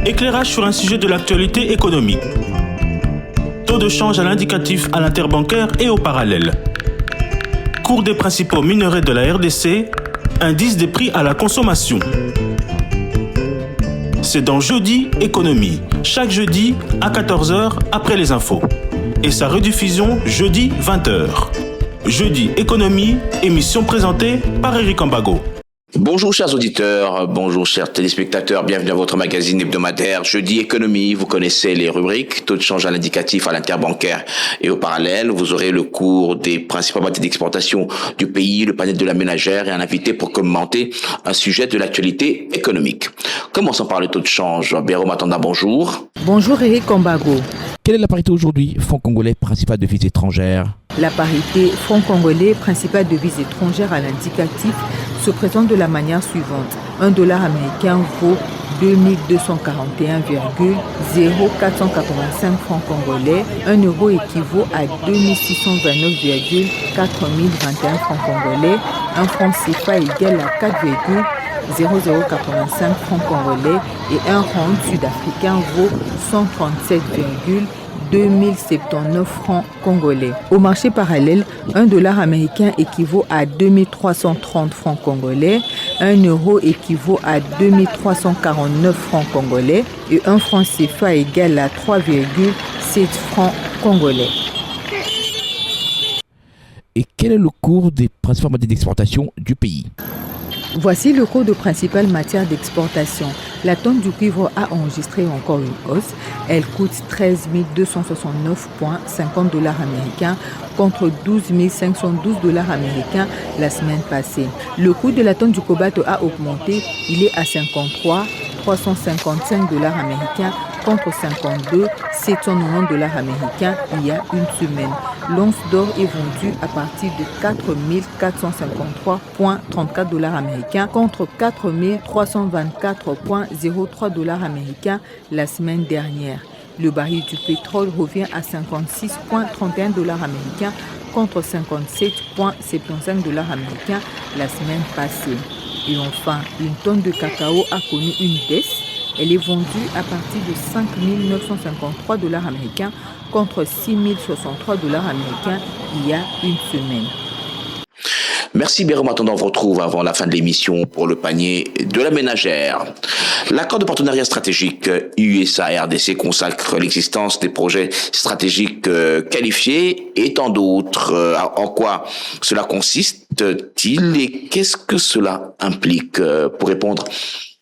Éclairage sur un sujet de l'actualité économique. Taux de change à l'indicatif à l'interbancaire et au parallèle. Cours des principaux minerais de la RDC, indice des prix à la consommation. C'est dans Jeudi Économie, chaque jeudi à 14h après les infos. Et sa rediffusion jeudi 20h. Jeudi Économie, émission présentée par Eric Ambago. Bonjour chers auditeurs, bonjour chers téléspectateurs, bienvenue à votre magazine hebdomadaire Jeudi Économie. Vous connaissez les rubriques, taux de change à l'indicatif à l'interbancaire et au parallèle. Vous aurez le cours des principales matières d'exportation du pays, le panel de la ménagère et un invité pour commenter un sujet de l'actualité économique. Commençons par le taux de change. Béro Matanda, bonjour. Bonjour Eric Ambago. Quelle est la parité aujourd'hui, franc congolais, principal devise étrangère? La parité franc congolais, principal devise étrangère à l'indicatif, se présente de la manière suivante. $1 américain vaut 2241,0485 francs congolais. 1 euro équivaut à 2629,4021 francs congolais. Un franc CFA égale à 4,0085 francs congolais et un rand sud-africain vaut 137,2079 francs congolais. Au marché parallèle, $1 américain équivaut à 2330 francs congolais, 1 euro équivaut à 2349 francs congolais et un franc CFA égale à 3,7 francs congolais. Et quel est le cours des principales matières d'exportation du pays? Voici le cours de principales matières d'exportation. La tonne du cuivre a enregistré encore une hausse. Elle coûte 13 269,50 $ américains contre 12 512 $ américains la semaine passée. Le coût de la tonne du cobalt a augmenté. Il est à 53,355 $ américains contre 52,790 $ américains il y a une semaine. L'once d'or est vendue à partir de 4 453,34 $ américains contre 4 324,03 $ américains la semaine dernière. Le baril du pétrole revient à 56,31 $ américains contre 57,75 $ américains la semaine passée. Et enfin, une tonne de cacao a connu une baisse. Elle est vendue à partir de 5 953 $ américains contre 6 063 $ américains il y a une semaine. Merci Béro Matanda, on vous retrouve avant la fin de l'émission pour le panier de la ménagère. L'accord de partenariat stratégique USA-RDC consacre l'existence des projets stratégiques qualifiés et tant d'autres. En quoi cela consiste-t-il et qu'est-ce que cela implique? Pour répondre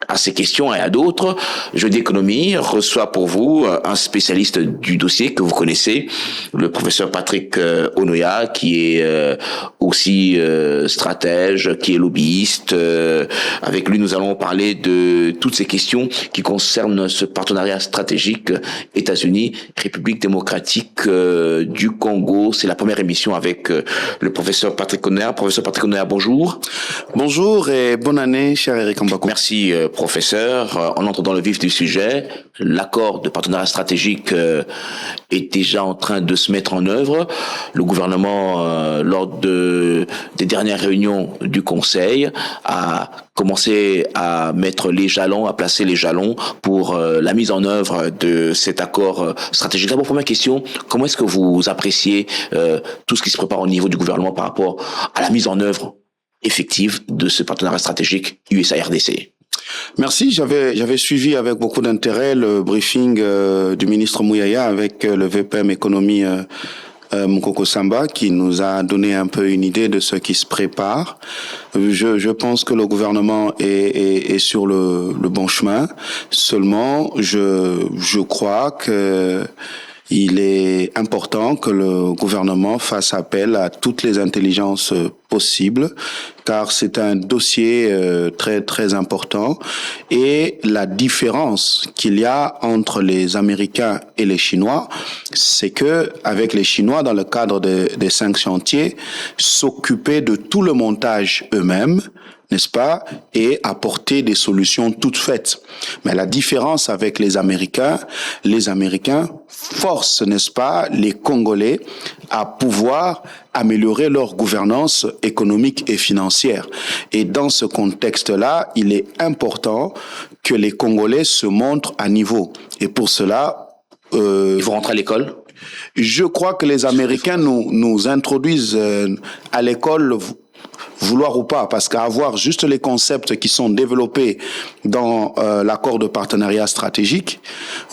à ces questions et à d'autres, Jeudi Économie reçoit pour vous un spécialiste du dossier que vous connaissez, le professeur Patrick Onoya, qui est aussi stratège, qui est lobbyiste. Avec lui, nous allons parler de toutes ces questions qui concernent ce partenariat stratégique États-Unis, République démocratique du Congo. C'est la première émission avec le professeur Patrick Onoya. Professeur Patrick Onoya, bonjour. Bonjour et bonne année, cher Eric Ambako. Merci, professeur. On entre dans le vif du sujet. L'accord de partenariat stratégique est déjà en train de se mettre en œuvre. Le gouvernement, lors des dernières réunions du Conseil, a commencé à mettre les jalons, à placer les jalons pour la mise en œuvre de cet accord stratégique. D'abord, première question, comment est-ce que vous appréciez tout ce qui se prépare au niveau du gouvernement par rapport à la mise en œuvre effective de ce partenariat stratégique USA-RDC? Merci, j'avais suivi avec beaucoup d'intérêt le briefing du ministre Mouyaya avec le VPM économie Mukoko Samba qui nous a donné un peu une idée de ce qui se prépare. Je pense que le gouvernement est sur le bon chemin. Seulement, je crois que il est important que le gouvernement fasse appel à toutes les intelligences possibles, car c'est un dossier très très important. Et la différence qu'il y a entre les Américains et les Chinois, c'est que avec les Chinois, dans le cadre des 5 chantiers, s'occuper de tout le montage eux-mêmes, n'est-ce pas, et apporter des solutions toutes faites. Mais la différence avec les Américains forcent, n'est-ce pas, les Congolais à pouvoir améliorer leur gouvernance économique et financière. Et dans ce contexte-là, il est important que les Congolais se montrent à niveau. Et pour cela, il faut rentrer à l'école. Je crois que les Américains nous introduisent à l'école, vouloir ou pas, parce qu'avoir juste les concepts qui sont développés dans l'accord de partenariat stratégique,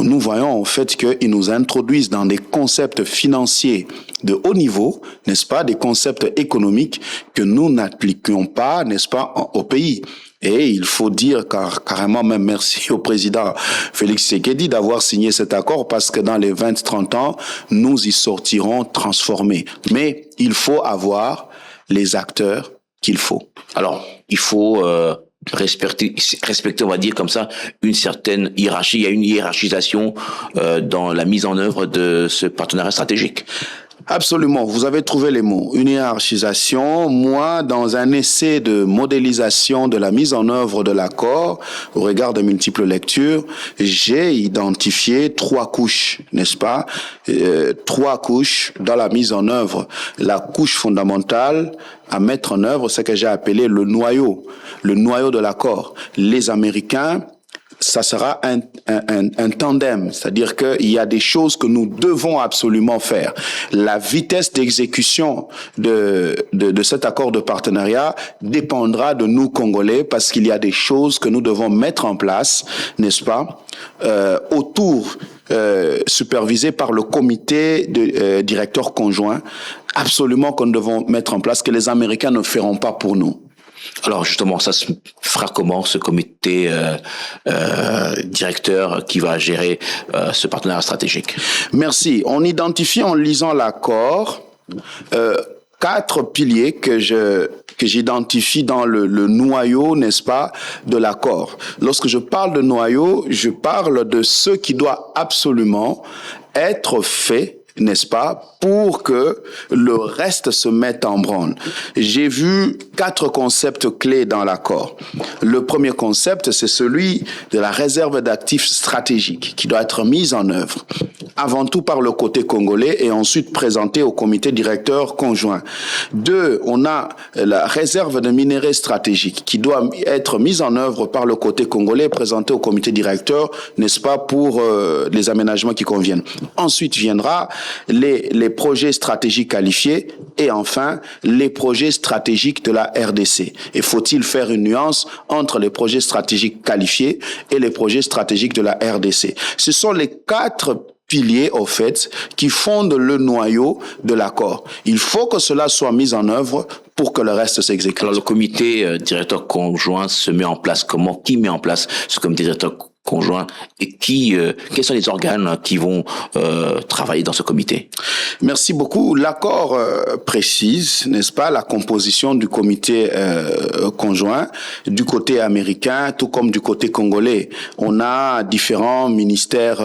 nous voyons en fait qu'ils nous introduisent dans des concepts financiers de haut niveau, n'est-ce pas, des concepts économiques que nous n'appliquions pas, n'est-ce pas, au pays. Et il faut dire carrément même merci au président Félix Tshisekedi d'avoir signé cet accord parce que dans les 20-30 ans, nous y sortirons transformés. Mais il faut avoir les acteurs qu'il faut. Alors, il faut respecter, on va dire comme ça, une certaine hiérarchie. Il y a une hiérarchisation dans la mise en œuvre de ce partenariat stratégique. Absolument, vous avez trouvé les mots. Une hiérarchisation. Moi, dans un essai de modélisation de la mise en œuvre de l'accord, au regard de multiples lectures, j'ai identifié 3 couches, n'est-ce pas? 3 couches dans la mise en œuvre. La couche fondamentale à mettre en œuvre, c'est ce que j'ai appelé le noyau de l'accord. Les Américains, ça sera un tandem, c'est-à-dire qu'il y a des choses que nous devons absolument faire. La vitesse d'exécution de cet accord de partenariat dépendra de nous Congolais parce qu'il y a des choses que nous devons mettre en place, n'est-ce pas, supervisé par le comité de directeur conjoint, absolument que nous devons mettre en place, que les Américains ne feront pas pour nous. Alors justement, ça se fera comment, ce comité directeur qui va gérer ce partenariat stratégique? Merci. On identifie en lisant l'accord 4 piliers que j'identifie dans le noyau, n'est-ce pas, de l'accord. Lorsque je parle de noyau, je parle de ce qui doit absolument être fait, n'est-ce pas, pour que le reste se mette en branle. J'ai vu 4 concepts clés dans l'accord. Le premier concept, c'est celui de la réserve d'actifs stratégiques qui doit être mise en œuvre, avant tout par le côté congolais et ensuite présentée au comité directeur conjoint. 2, on a la réserve de minerais stratégiques qui doit être mise en œuvre par le côté congolais et présentée au comité directeur, n'est-ce pas, pour les aménagements qui conviennent. Ensuite viendra les projets stratégiques qualifiés et enfin les projets stratégiques de la RDC. Et faut-il faire une nuance entre les projets stratégiques qualifiés et les projets stratégiques de la RDC? Ce sont les 4 piliers, au fait, qui fondent le noyau de l'accord. Il faut que cela soit mis en œuvre pour que le reste s'exécute. Alors, le comité directeur conjoint se met en place comment? Qui met en place ce comité directeur conjoint et quels sont les organes qui vont travailler dans ce comité? Merci beaucoup. L'accord précise, n'est-ce pas, la composition du comité conjoint du côté américain, tout comme du côté congolais. On a différents ministères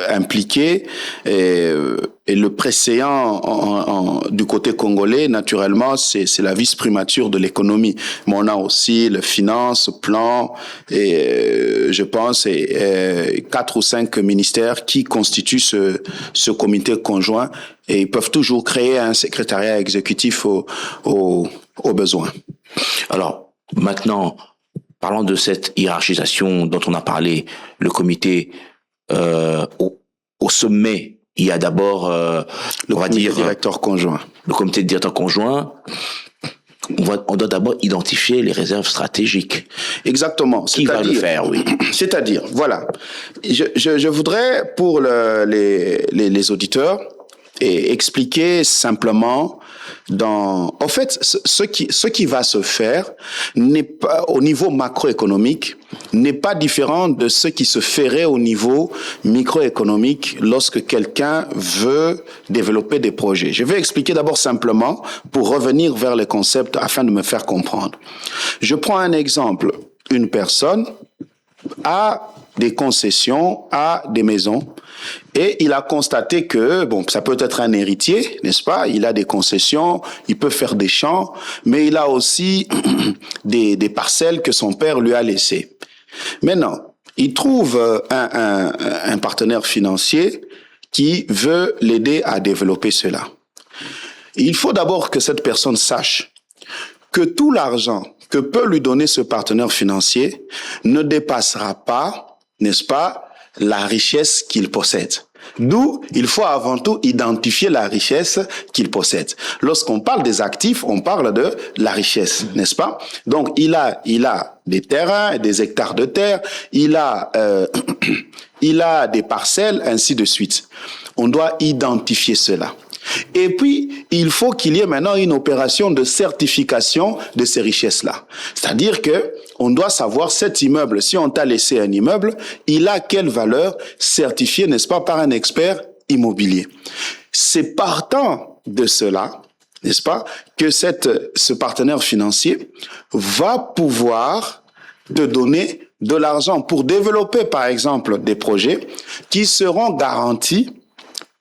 impliqués et le préséant du côté congolais, naturellement, c'est la vice-primature de l'économie. Mais on a aussi le finance, plan et je pense 4 ou 5 ministères qui constituent ce comité conjoint et ils peuvent toujours créer un secrétariat exécutif au besoin. Alors, maintenant, parlons de cette hiérarchisation dont on a parlé, le comité au sommet. Il y a d'abord, le comité directeur conjoint. Le comité directeur conjoint. On doit d'abord identifier les réserves stratégiques. Exactement. Qui va le faire, oui. C'est-à-dire, voilà. Je voudrais pour les auditeurs expliquer simplement en fait, ce qui va se faire n'est pas au niveau macroéconomique, n'est pas différent de ce qui se ferait au niveau microéconomique lorsque quelqu'un veut développer des projets. Je vais expliquer d'abord simplement pour revenir vers les concepts afin de me faire comprendre. Je prends un exemple. Une personne a des concessions à des maisons. Et il a constaté que, bon, ça peut être un héritier, n'est-ce pas? Il a des concessions, il peut faire des champs, mais il a aussi des parcelles que son père lui a laissées. Maintenant, il trouve un partenaire financier qui veut l'aider à développer cela. Il faut d'abord que cette personne sache que tout l'argent que peut lui donner ce partenaire financier ne dépassera pas, n'est-ce pas, la richesse qu'il possède. D'où, il faut avant tout identifier la richesse qu'il possède. Lorsqu'on parle des actifs, on parle de la richesse, n'est-ce pas? Donc, il a des terrains, des hectares de terre, il a des parcelles, ainsi de suite. On doit identifier cela. Et puis, il faut qu'il y ait maintenant une opération de certification de ces richesses-là. C'est-à-dire que on doit savoir cet immeuble, si on t'a laissé un immeuble, il a quelle valeur certifiée, n'est-ce pas, par un expert immobilier. C'est partant de cela, n'est-ce pas, que ce partenaire financier va pouvoir te donner de l'argent pour développer, par exemple, des projets qui seront garantis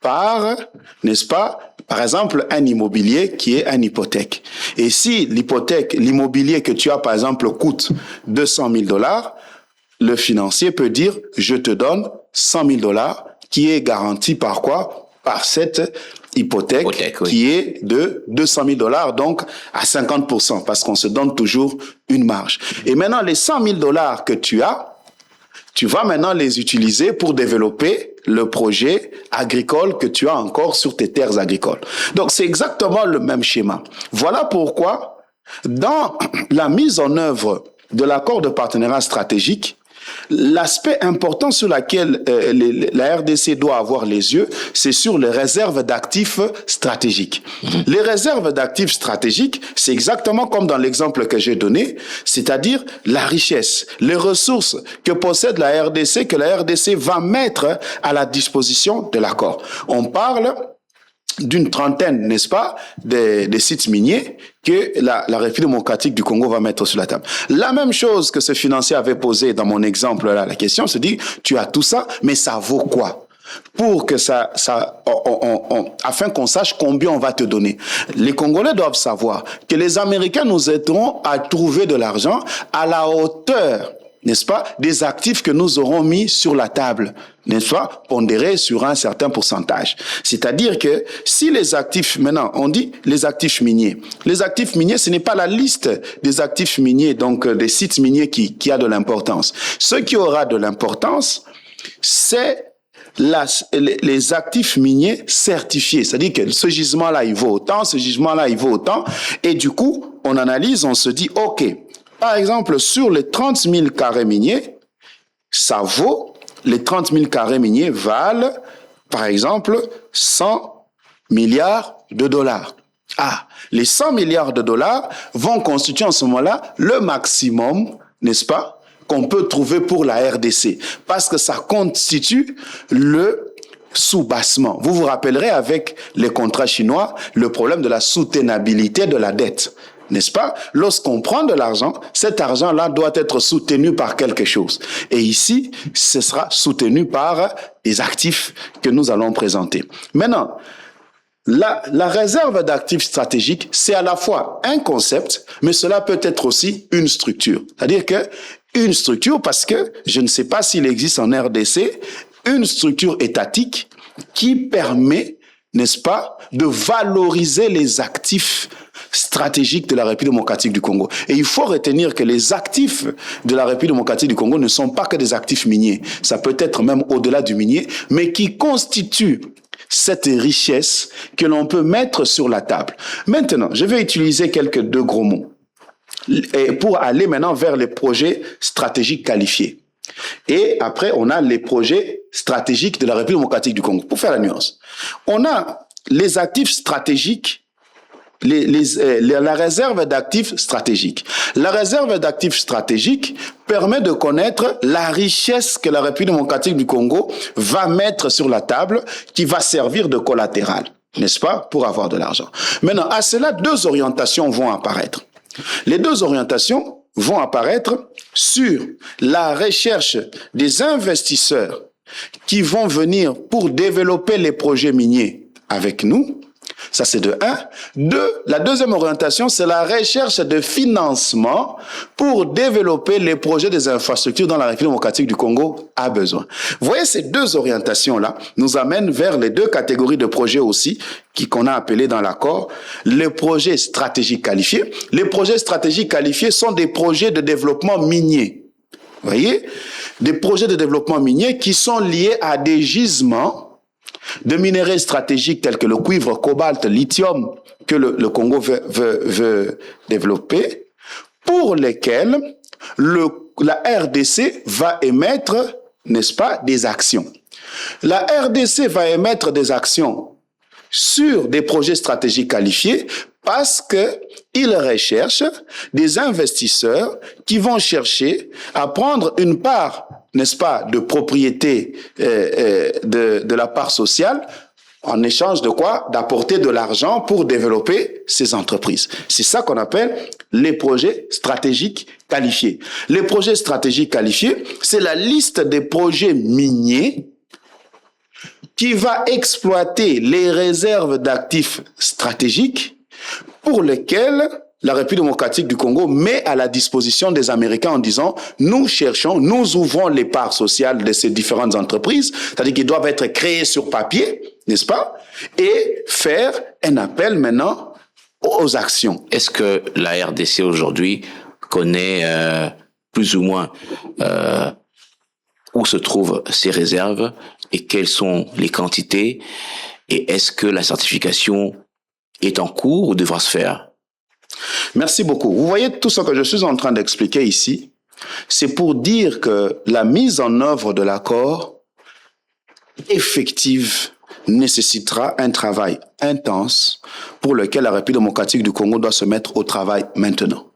par, n'est-ce pas, par exemple, un immobilier qui est une hypothèque. Et si l'immobilier que tu as, par exemple, coûte 200 000 $, le financier peut dire, je te donne 100 000 $, qui est garanti par quoi? Par cette hypothèque oui. Qui est de 200 000 $, donc à 50%, parce qu'on se donne toujours une marge. Et maintenant, les 100 000 $ que tu as, tu vas maintenant les utiliser pour développer le projet agricole que tu as encore sur tes terres agricoles. Donc, c'est exactement le même schéma. Voilà pourquoi, dans la mise en œuvre de l'accord de partenariat stratégique, l'aspect important sur lequel la RDC doit avoir les yeux, c'est sur les réserves d'actifs stratégiques. Les réserves d'actifs stratégiques, c'est exactement comme dans l'exemple que j'ai donné, c'est-à-dire la richesse, les ressources que possède la RDC, que la RDC va mettre à la disposition de l'accord. On parle d'une trentaine, n'est-ce pas, des sites miniers que la République démocratique du Congo va mettre sur la table. La même chose que ce financier avait posé dans mon exemple là, la question se dit, tu as tout ça, mais ça vaut quoi? Pour que afin qu'on sache combien on va te donner. Les Congolais doivent savoir que les Américains nous aideront à trouver de l'argent à la hauteur, n'est-ce pas, des actifs que nous aurons mis sur la table, n'est-ce pas, pondérés sur un certain pourcentage. C'est-à-dire que si les actifs, maintenant, on dit les actifs miniers, ce n'est pas la liste des actifs miniers, donc des sites miniers qui a de l'importance. Ce qui aura de l'importance, c'est les actifs miniers certifiés. C'est-à-dire que ce gisement-là, il vaut autant, ce gisement-là, il vaut autant, et du coup, on analyse, on se dit, OK, par exemple, sur les 30 000 carrés miniers, les 30 000 carrés miniers valent, par exemple, 100 milliards de dollars. Ah, les 100 milliards de dollars vont constituer en ce moment-là le maximum, n'est-ce pas, qu'on peut trouver pour la RDC, parce que ça constitue le sous-bassement. Vous vous rappellerez avec les contrats chinois, le problème de la soutenabilité de la dette. N'est-ce pas? Lorsqu'on prend de l'argent, cet argent-là doit être soutenu par quelque chose. Et ici, ce sera soutenu par des actifs que nous allons présenter. Maintenant, la réserve d'actifs stratégiques, c'est à la fois un concept, mais cela peut être aussi une structure. C'est-à-dire que une structure, parce que je ne sais pas s'il existe en RDC, une structure étatique qui permet, n'est-ce pas, de valoriser les actifs stratégiques de la République démocratique du Congo. Et il faut retenir que les actifs de la République démocratique du Congo ne sont pas que des actifs miniers. Ça peut être même au-delà du minier, mais qui constituent cette richesse que l'on peut mettre sur la table. Maintenant, je vais utiliser deux gros mots pour aller maintenant vers les projets stratégiques qualifiés. Et après, on a les projets stratégiques de la République démocratique du Congo. Pour faire la nuance, on a les actifs stratégiques, la réserve d'actifs stratégiques. La réserve d'actifs stratégiques permet de connaître la richesse que la République démocratique du Congo va mettre sur la table, qui va servir de collatéral, n'est-ce pas, pour avoir de l'argent. Maintenant, à cela, deux orientations vont apparaître. Les deux orientations, vont apparaître sur la recherche des investisseurs qui vont venir pour développer les projets miniers avec nous. Ça, c'est de 1. 2, la deuxième orientation, c'est la recherche de financement pour développer les projets des infrastructures dont la République démocratique du Congo a besoin. Vous voyez, ces deux orientations-là nous amènent vers les deux catégories de projets aussi qu'on a appelés dans l'accord les projets stratégiques qualifiés. Les projets stratégiques qualifiés sont des projets de développement minier. Vous voyez, des projets de développement minier qui sont liés à des gisements de minerais stratégiques tels que le cuivre, cobalt, lithium que le Congo veut développer, pour lesquels la RDC va émettre, n'est-ce pas, des actions. La RDC va émettre des actions sur des projets stratégiques qualifiés parce qu'ils recherchent des investisseurs qui vont chercher à prendre une part, n'est-ce pas, de propriété de la part sociale, en échange de quoi? D'apporter de l'argent pour développer ces entreprises. C'est ça qu'on appelle les projets stratégiques qualifiés. Les projets stratégiques qualifiés, c'est la liste des projets miniers qui va exploiter les réserves d'actifs stratégiques pour lesquels la République démocratique du Congo met à la disposition des Américains en disant « Nous cherchons, nous ouvrons les parts sociales de ces différentes entreprises, c'est-à-dire qu'ils doivent être créés sur papier, n'est-ce pas, et faire un appel maintenant aux actions. » Est-ce que la RDC aujourd'hui connaît plus ou moins où se trouvent ces réserves et quelles sont les quantités, et est-ce que la certification est en cours ou devra se faire? Merci beaucoup. Vous voyez, tout ce que je suis en train d'expliquer ici, c'est pour dire que la mise en œuvre de l'accord effective nécessitera un travail intense pour lequel la République démocratique du Congo doit se mettre au travail maintenant.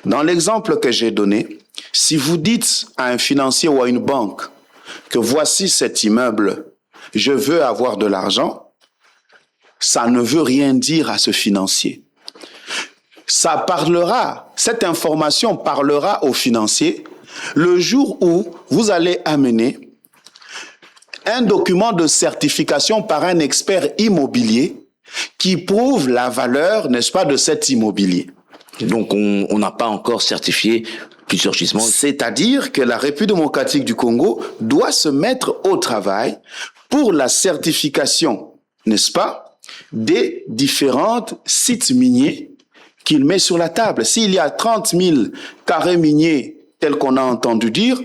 Dans l'exemple que j'ai donné, si vous dites à un financier ou à une banque que voici cet immeuble, je veux avoir de l'argent, ça ne veut rien dire à ce financier. Cette information parlera aux financiers le jour où vous allez amener un document de certification par un expert immobilier qui prouve la valeur, n'est-ce pas, de cet immobilier. Donc on n'a pas encore certifié plusieurs gisements. C'est-à-dire que la République démocratique du Congo doit se mettre au travail pour la certification, n'est-ce pas, des différents sites miniers qu'il met sur la table. S'il y a 30 000 carrés miniers, tel qu'on a entendu dire,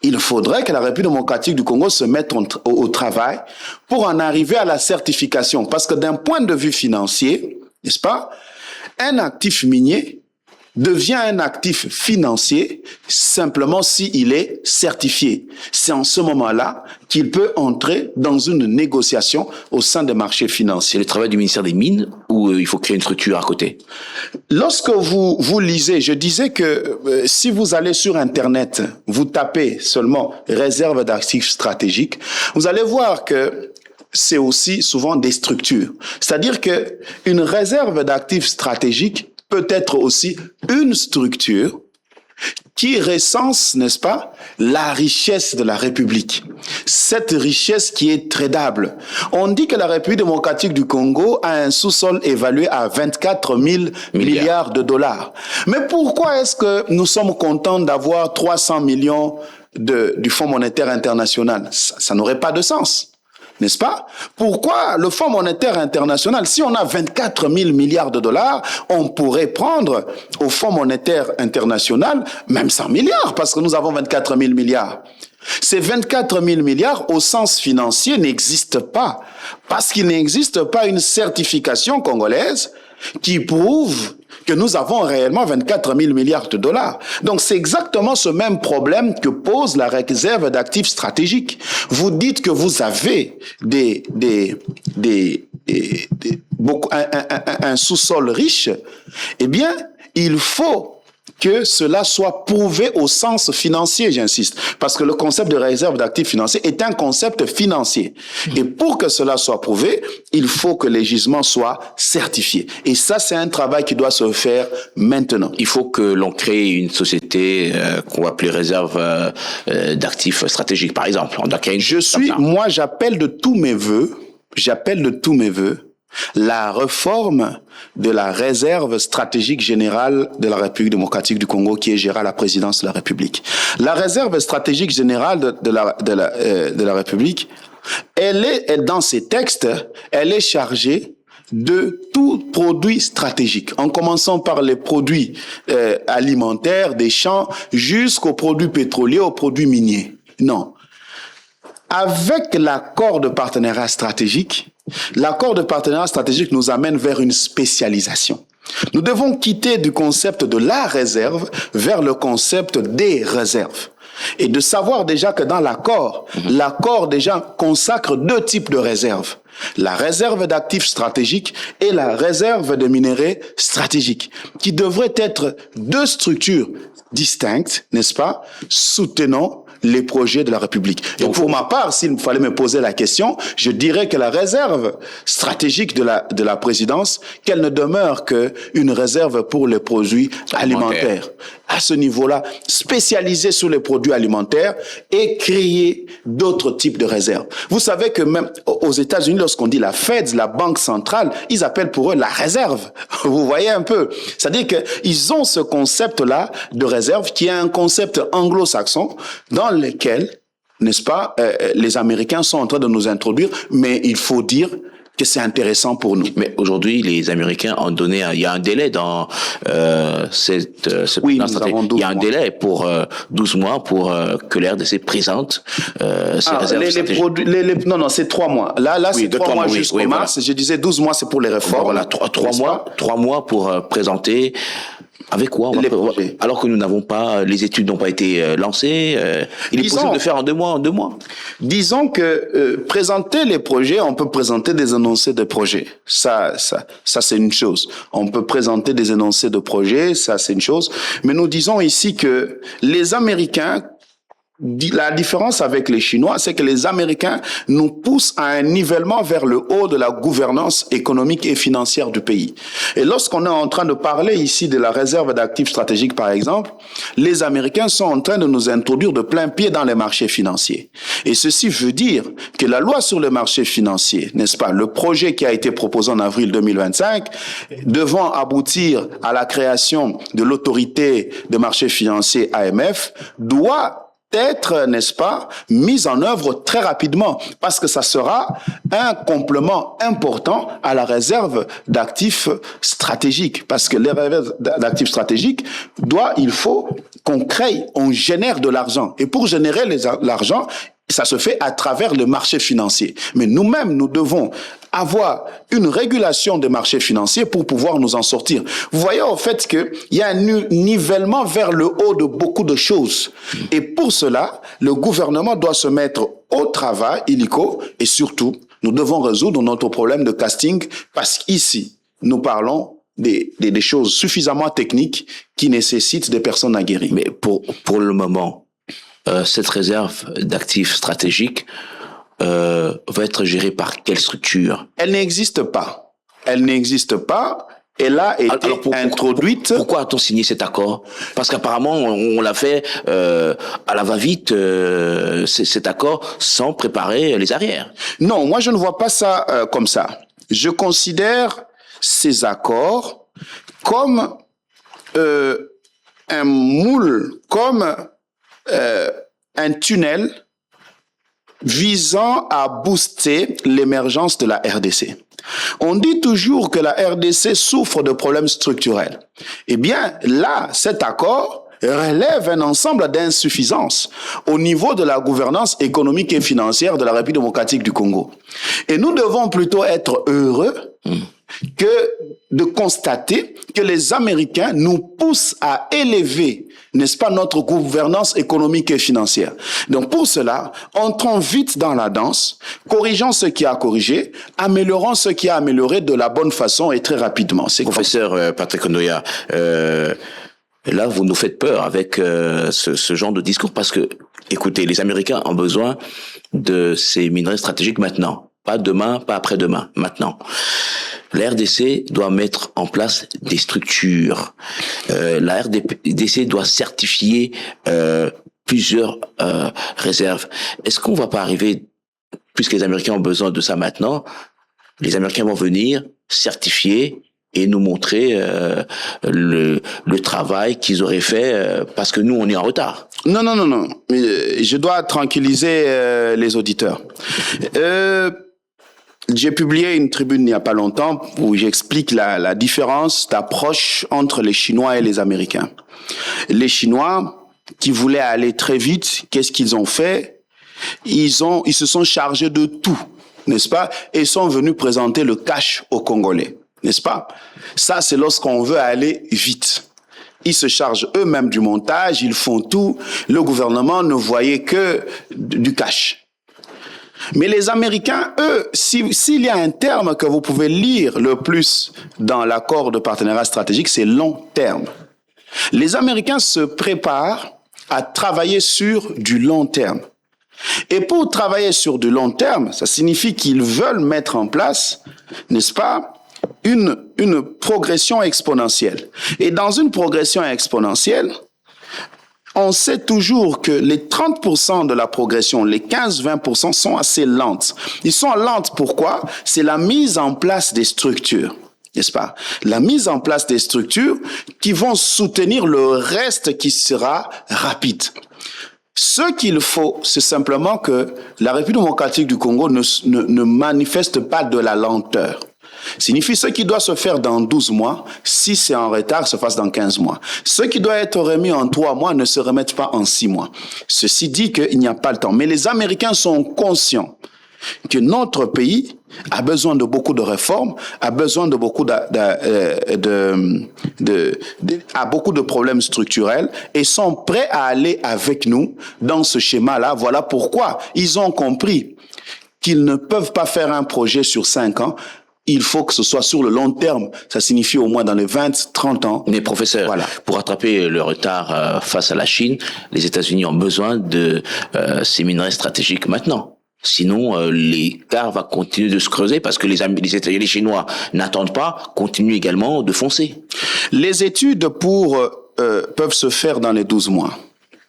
il faudrait que la République démocratique du Congo se mette au travail pour en arriver à la certification. Parce que d'un point de vue financier, n'est-ce pas, un actif minier devient un actif financier simplement s'il est certifié. C'est en ce moment-là qu'il peut entrer dans une négociation au sein des marchés financiers. C'est le travail du ministère des Mines ou il faut créer une structure à côté? Lorsque vous lisez, je disais que si vous allez sur Internet, vous tapez seulement réserve d'actifs stratégiques, vous allez voir que c'est aussi souvent des structures. C'est-à-dire que une réserve d'actifs stratégiques peut être aussi une structure qui recense, n'est-ce pas, la richesse de la République. Cette richesse qui est tradable. On dit que la République démocratique du Congo a un sous-sol évalué à 24 000 milliards de dollars. Mais pourquoi est-ce que nous sommes contents d'avoir 300 millions du Fonds monétaire international? Ça n'aurait pas de sens. N'est-ce pas? Pourquoi le Fonds monétaire international, si on a 24 000 milliards de dollars, on pourrait prendre au Fonds monétaire international même 100 milliards, parce que nous avons 24 000 milliards. Ces 24 000 milliards, au sens financier, n'existent pas, parce qu'il n'existe pas une certification congolaise qui prouve que nous avons réellement 24 000 milliards de dollars. Donc c'est exactement ce même problème que pose la réserve d'actifs stratégiques. Vous dites que vous avez un sous-sol riche. Eh bien, il faut que cela soit prouvé au sens financier, j'insiste. Parce que le concept de réserve d'actifs financiers est un concept financier. Et pour que cela soit prouvé, il faut que les gisements soient certifiés. Et ça, c'est un travail qui doit se faire maintenant. Il faut que l'on crée une société qu'on va appeler réserve d'actifs stratégiques, par exemple. On doit créer moi, j'appelle de tous mes vœux, la réforme de la réserve stratégique générale de la République démocratique du Congo qui est gérée à la présidence de la République. La réserve stratégique générale de la République, elle est dans ces textes, elle est chargée de tout produit stratégique, en commençant par les produits alimentaires, des champs, jusqu'aux produits pétroliers, aux produits miniers. Non. Avec l'accord de partenariat stratégique nous amène vers une spécialisation. Nous devons quitter du concept de la réserve vers le concept des réserves. Et de savoir déjà que dans l'accord déjà consacre deux types de réserves. La réserve d'actifs stratégiques et la réserve de minerais stratégiques, qui devraient être deux structures distinctes, n'est-ce pas, soutenant les projets de la République. Et pour ma part, s'il fallait me poser la question, je dirais que la réserve stratégique de la présidence, qu'elle ne demeure qu'une réserve pour les produits alimentaires. À ce niveau-là, spécialiser sur les produits alimentaires et créer d'autres types de réserves. Vous savez que même aux États-Unis, lorsqu'on dit la Fed, la banque centrale, ils appellent pour eux la réserve. Vous voyez un peu. C'est-à-dire qu'ils ont ce concept-là de réserve qui est un concept anglo-saxon dans lequel, n'est-ce pas, les Américains sont en train de nous introduire, mais il faut dire que c'est intéressant pour nous. Mais aujourd'hui, les Américains ont donné, il y a un délai dans cette oui, nous avons 12 il y a un délai pour 12 mois pour que l'RDC présente ses réserves stratégiques. Non, c'est 3 mois. Là, oui, c'est 3 mois jusqu'au mars. Voilà. Je disais 12 mois, c'est pour les réformes. Voilà, 3 mois pour présenter. Avec quoi alors que nous n'avons pas, les études n'ont pas été lancées, il est possible de faire en 2 mois, Disons que présenter les projets, on peut présenter des énoncés de projets. Ça c'est une chose. On peut présenter des énoncés de projets, ça c'est une chose. Mais nous disons ici que les Américains, la différence avec les Chinois, c'est que les Américains nous poussent à un nivellement vers le haut de la gouvernance économique et financière du pays. Et lorsqu'on est en train de parler ici de la réserve d'actifs stratégiques, par exemple, les Américains sont en train de nous introduire de plein pied dans les marchés financiers. Et ceci veut dire que la loi sur les marchés financiers, n'est-ce pas, le projet qui a été proposé en avril 2025, devant aboutir à la création de l'autorité des marchés financiers AMF, doit être, n'est-ce pas, mise en œuvre très rapidement, parce que ça sera un complément important à la réserve d'actifs stratégiques, parce que les réserves d'actifs stratégiques il faut qu'on crée, on génère de l'argent, et pour générer l'argent, ça se fait à travers le marché financier. Mais nous-mêmes, nous devons avoir une régulation des marchés financiers pour pouvoir nous en sortir. Vous voyez au fait qu'il y a un nivellement vers le haut de beaucoup de choses. Et pour cela, le gouvernement doit se mettre au travail, illico, et surtout, nous devons résoudre notre problème de casting, parce qu'ici, nous parlons des choses suffisamment techniques qui nécessitent des personnes aguerries. Mais pour le moment, cette réserve d'actifs stratégiques va être gérée par quelle structure? Elle n'existe pas. Elle a été introduite. Pourquoi a-t-on signé cet accord? Parce qu'apparemment, on l'a fait à la va-vite, cet accord, sans préparer les arrières. Non, moi je ne vois pas ça comme ça. Je considère ces accords comme un moule, comme un tunnel visant à booster l'émergence de la RDC. On dit toujours que la RDC souffre de problèmes structurels. Eh bien, là, cet accord relève un ensemble d'insuffisances au niveau de la gouvernance économique et financière de la République démocratique du Congo. Et nous devons plutôt être heureux que de constater que les Américains nous poussent à élever, n'est-ce pas, notre gouvernance économique et financière. Donc pour cela, entrons vite dans la danse, corrigeons ce qui a corrigé, améliorons ce qui a amélioré de la bonne façon et très rapidement. Professeur Patrick Ndoya, Et là, vous nous faites peur avec ce genre de discours parce que, écoutez, les Américains ont besoin de ces minerais stratégiques maintenant. Pas demain, pas après-demain, maintenant. La RDC doit mettre en place des structures. La RDC doit certifier plusieurs réserves. Est-ce qu'on va pas arriver, puisque les Américains ont besoin de ça maintenant, les Américains vont venir certifier et nous montrer le travail qu'ils auraient fait parce que nous, on est en retard. Non. Je dois tranquilliser les auditeurs. J'ai publié une tribune il n'y a pas longtemps où j'explique la différence d'approche entre les Chinois et les Américains. Les Chinois qui voulaient aller très vite, qu'est-ce qu'ils ont fait? Ils se sont chargés de tout, n'est-ce pas? Et sont venus présenter le cash aux Congolais, n'est-ce pas? Ça, c'est lorsqu'on veut aller vite. Ils se chargent eux-mêmes du montage, ils font tout. Le gouvernement ne voyait que du cash. Mais les Américains, eux, s'il y a un terme que vous pouvez lire le plus dans l'accord de partenariat stratégique, c'est long terme. Les Américains se préparent à travailler sur du long terme. Et pour travailler sur du long terme, ça signifie qu'ils veulent mettre en place, n'est-ce pas, une progression exponentielle. Et dans une progression exponentielle, on sait toujours que les 30% de la progression, les 15-20% sont assez lentes. Ils sont lentes, pourquoi? C'est la mise en place des structures, n'est-ce pas? La mise en place des structures qui vont soutenir le reste qui sera rapide. Ce qu'il faut, c'est simplement que la République démocratique du Congo ne manifeste pas de la lenteur. Signifie ce qui doit se faire dans 12 mois, si c'est en retard, se fasse dans 15 mois. Ce qui doit être remis en 3 mois ne se remette pas en 6 mois. Ceci dit qu'il n'y a pas le temps. Mais les Américains sont conscients que notre pays a besoin de beaucoup de réformes, a besoin de beaucoup a beaucoup de problèmes structurels et sont prêts à aller avec nous dans ce schéma-là. Voilà pourquoi ils ont compris qu'ils ne peuvent pas faire un projet sur 5 ans. Il faut que ce soit sur le long terme. Ça signifie au moins dans les 20, 30 ans. Mais professeur, voilà. Pour rattraper le retard face à la Chine, les États-Unis ont besoin de ces minerais stratégiques maintenant. Sinon, l'écart va continuer de se creuser parce que les Chinois n'attendent pas, continuent également de foncer. Les études peuvent se faire dans les 12 mois.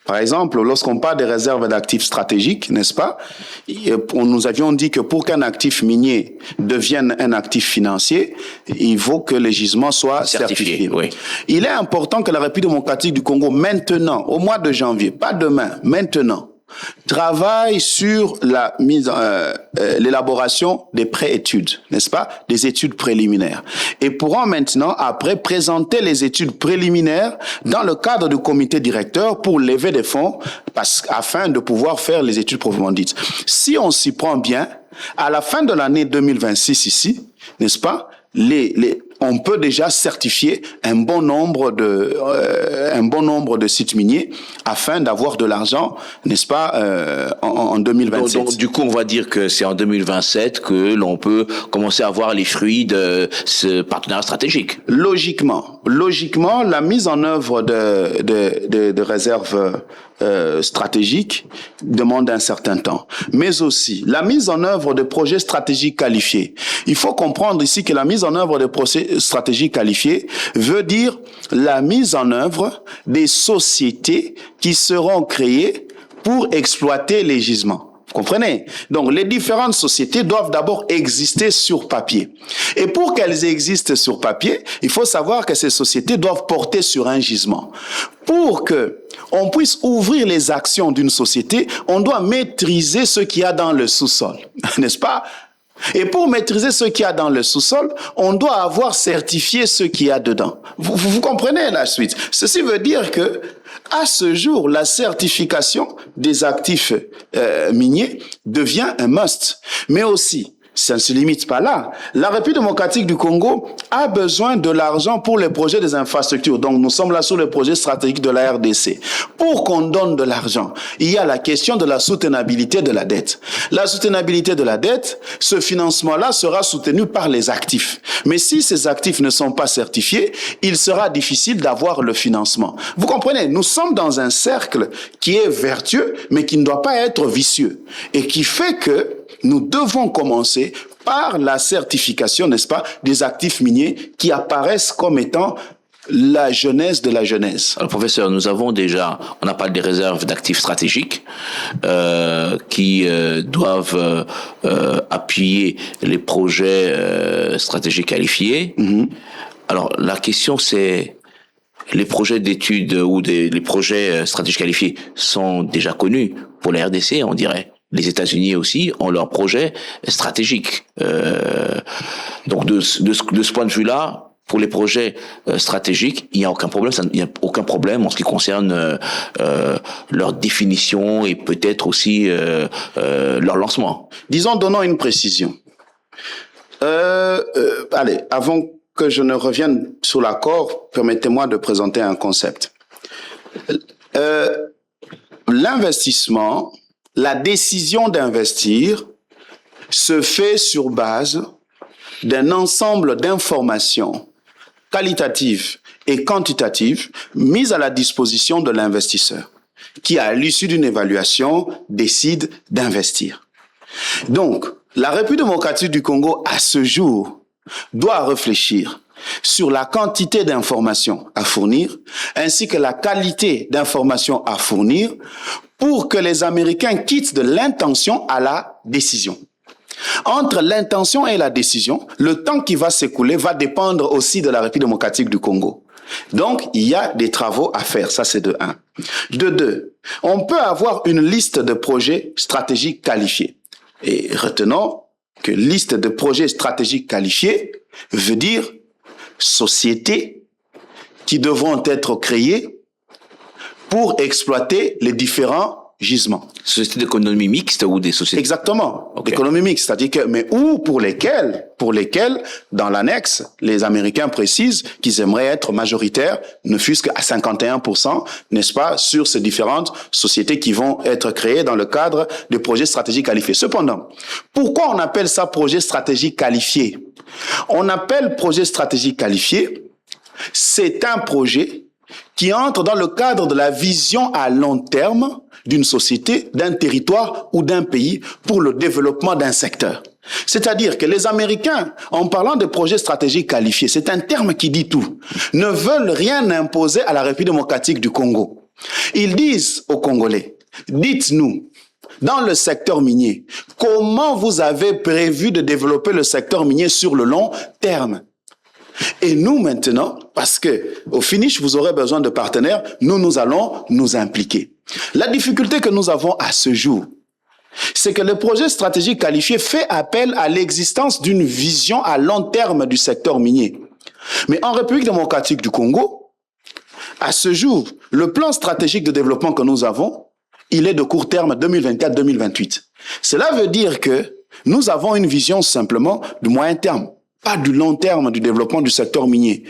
Par exemple, lorsqu'on parle des réserves d'actifs stratégiques, n'est-ce pas? Nous avions dit que pour qu'un actif minier devienne un actif financier, il faut que les gisements soient certifiés. Oui. Il est important que la République démocratique du Congo, maintenant, au mois de janvier, pas demain, maintenant, travaille sur l'élaboration des pré-études, n'est-ce pas? Des études préliminaires. Et pourront maintenant, après, présenter les études préliminaires dans le cadre du comité directeur pour lever des fonds afin de pouvoir faire les études proprement dites. Si on s'y prend bien, à la fin de l'année 2026 ici, n'est-ce pas? On peut déjà certifier un bon nombre de sites miniers afin d'avoir de l'argent, n'est-ce pas, en 2027. Donc, du coup, on va dire que c'est en 2027 que l'on peut commencer à voir les fruits de ce partenariat stratégique. Logiquement, la mise en œuvre de réserves stratégiques demande un certain temps, mais aussi la mise en œuvre de projets stratégiques qualifiés. Il faut comprendre ici que la mise en œuvre de projets stratégiques qualifiés veut dire la mise en œuvre des sociétés qui seront créées pour exploiter les gisements. Vous comprenez? Donc, les différentes sociétés doivent d'abord exister sur papier. Et pour qu'elles existent sur papier, il faut savoir que ces sociétés doivent porter sur un gisement. Pour que on puisse ouvrir les actions d'une société, on doit maîtriser ce qu'il y a dans le sous-sol, n'est-ce pas? Et pour maîtriser ce qu'il y a dans le sous-sol, on doit avoir certifié ce qu'il y a dedans. Vous comprenez la suite? Ceci veut dire que, à ce jour, la certification des actifs miniers devient un must. Mais aussi, ça ne se limite pas là. La République démocratique du Congo a besoin de l'argent pour les projets des infrastructures. Donc, nous sommes là sur les projets stratégiques de la RDC. Pour qu'on donne de l'argent, il y a la question de la soutenabilité de la dette. La soutenabilité de la dette, ce financement-là sera soutenu par les actifs. Mais si ces actifs ne sont pas certifiés, il sera difficile d'avoir le financement. Vous comprenez, nous sommes dans un cercle qui est vertueux, mais qui ne doit pas être vicieux. Et qui fait que nous devons commencer par la certification, n'est-ce pas, des actifs miniers qui apparaissent comme étant la genèse de la genèse. Alors, professeur, nous avons déjà, on a parlé des réserves d'actifs stratégiques qui doivent appuyer les projets stratégiques qualifiés. Mm-hmm. Alors, la question c'est, les projets d'études ou les projets stratégiques qualifiés sont déjà connus pour la RDC, on dirait. Les États-Unis aussi ont leurs projets stratégiques. Donc de ce point de vue-là, pour les projets stratégiques, il n'y a aucun problème. Il n'y a aucun problème en ce qui concerne leur définition et peut-être aussi leur lancement. Disons, donnons une précision. Allez, avant que je ne revienne sur l'accord, permettez-moi de présenter un concept. L'investissement, la décision d'investir se fait sur base d'un ensemble d'informations qualitatives et quantitatives mises à la disposition de l'investisseur, qui, à l'issue d'une évaluation, décide d'investir. Donc, la République démocratique du Congo, à ce jour, doit réfléchir sur la quantité d'informations à fournir, ainsi que la qualité d'informations à fournir, pour que les Américains quittent de l'intention à la décision. Entre l'intention et la décision, le temps qui va s'écouler va dépendre aussi de la République démocratique du Congo. Donc, il y a des travaux à faire, ça c'est de 1. De 2, on peut avoir une liste de projets stratégiques qualifiés. Et retenons que liste de projets stratégiques qualifiés veut dire sociétés qui devront être créées pour exploiter les différents gisements. Sociétés d'économie mixte ou des sociétés? Exactement, okay. D'économie mixte, c'est-à-dire que, mais ou pour lesquelles, dans l'annexe, les Américains précisent qu'ils aimeraient être majoritaires, ne fût-ce qu'à 51%, n'est-ce pas, sur ces différentes sociétés qui vont être créées dans le cadre des projets stratégiques qualifiés. Cependant, pourquoi on appelle ça projet stratégique qualifié? On appelle projet stratégique qualifié, c'est un projet qui entre dans le cadre de la vision à long terme d'une société, d'un territoire ou d'un pays pour le développement d'un secteur. C'est-à-dire que les Américains, en parlant de projets stratégiques qualifiés, c'est un terme qui dit tout, ne veulent rien imposer à la République démocratique du Congo. Ils disent aux Congolais, dites-nous, dans le secteur minier, comment vous avez prévu de développer le secteur minier sur le long terme? Et nous maintenant, parce que au finish, vous aurez besoin de partenaires, nous allons nous impliquer. La difficulté que nous avons à ce jour, c'est que le projet stratégique qualifié fait appel à l'existence d'une vision à long terme du secteur minier. Mais en République démocratique du Congo, à ce jour, le plan stratégique de développement que nous avons, il est de court terme 2024-2028. Cela veut dire que nous avons une vision simplement du moyen terme, pas du long terme du développement du secteur minier.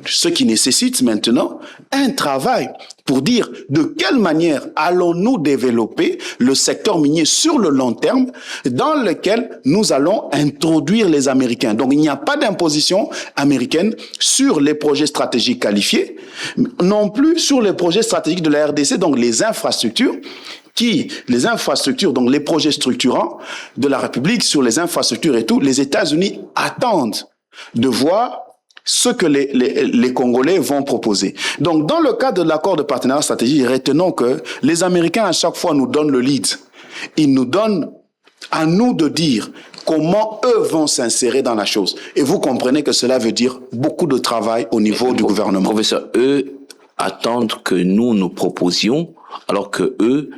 Ce qui nécessite maintenant un travail pour dire de quelle manière allons-nous développer le secteur minier sur le long terme dans lequel nous allons introduire les Américains. Donc il n'y a pas d'imposition américaine sur les projets stratégiques qualifiés, non plus sur les projets stratégiques de la RDC, donc les infrastructures, donc les projets structurants de la République sur les infrastructures et tout, les États-Unis attendent de voir ce que les Congolais vont proposer. Donc, dans le cadre de l'accord de partenariat stratégique, retenons que les Américains, à chaque fois, nous donnent le lead. Ils nous donnent à nous de dire comment eux vont s'insérer dans la chose. Et vous comprenez que cela veut dire beaucoup de travail au niveau du gouvernement. Professeur, eux attendent que nous proposions, alors que eux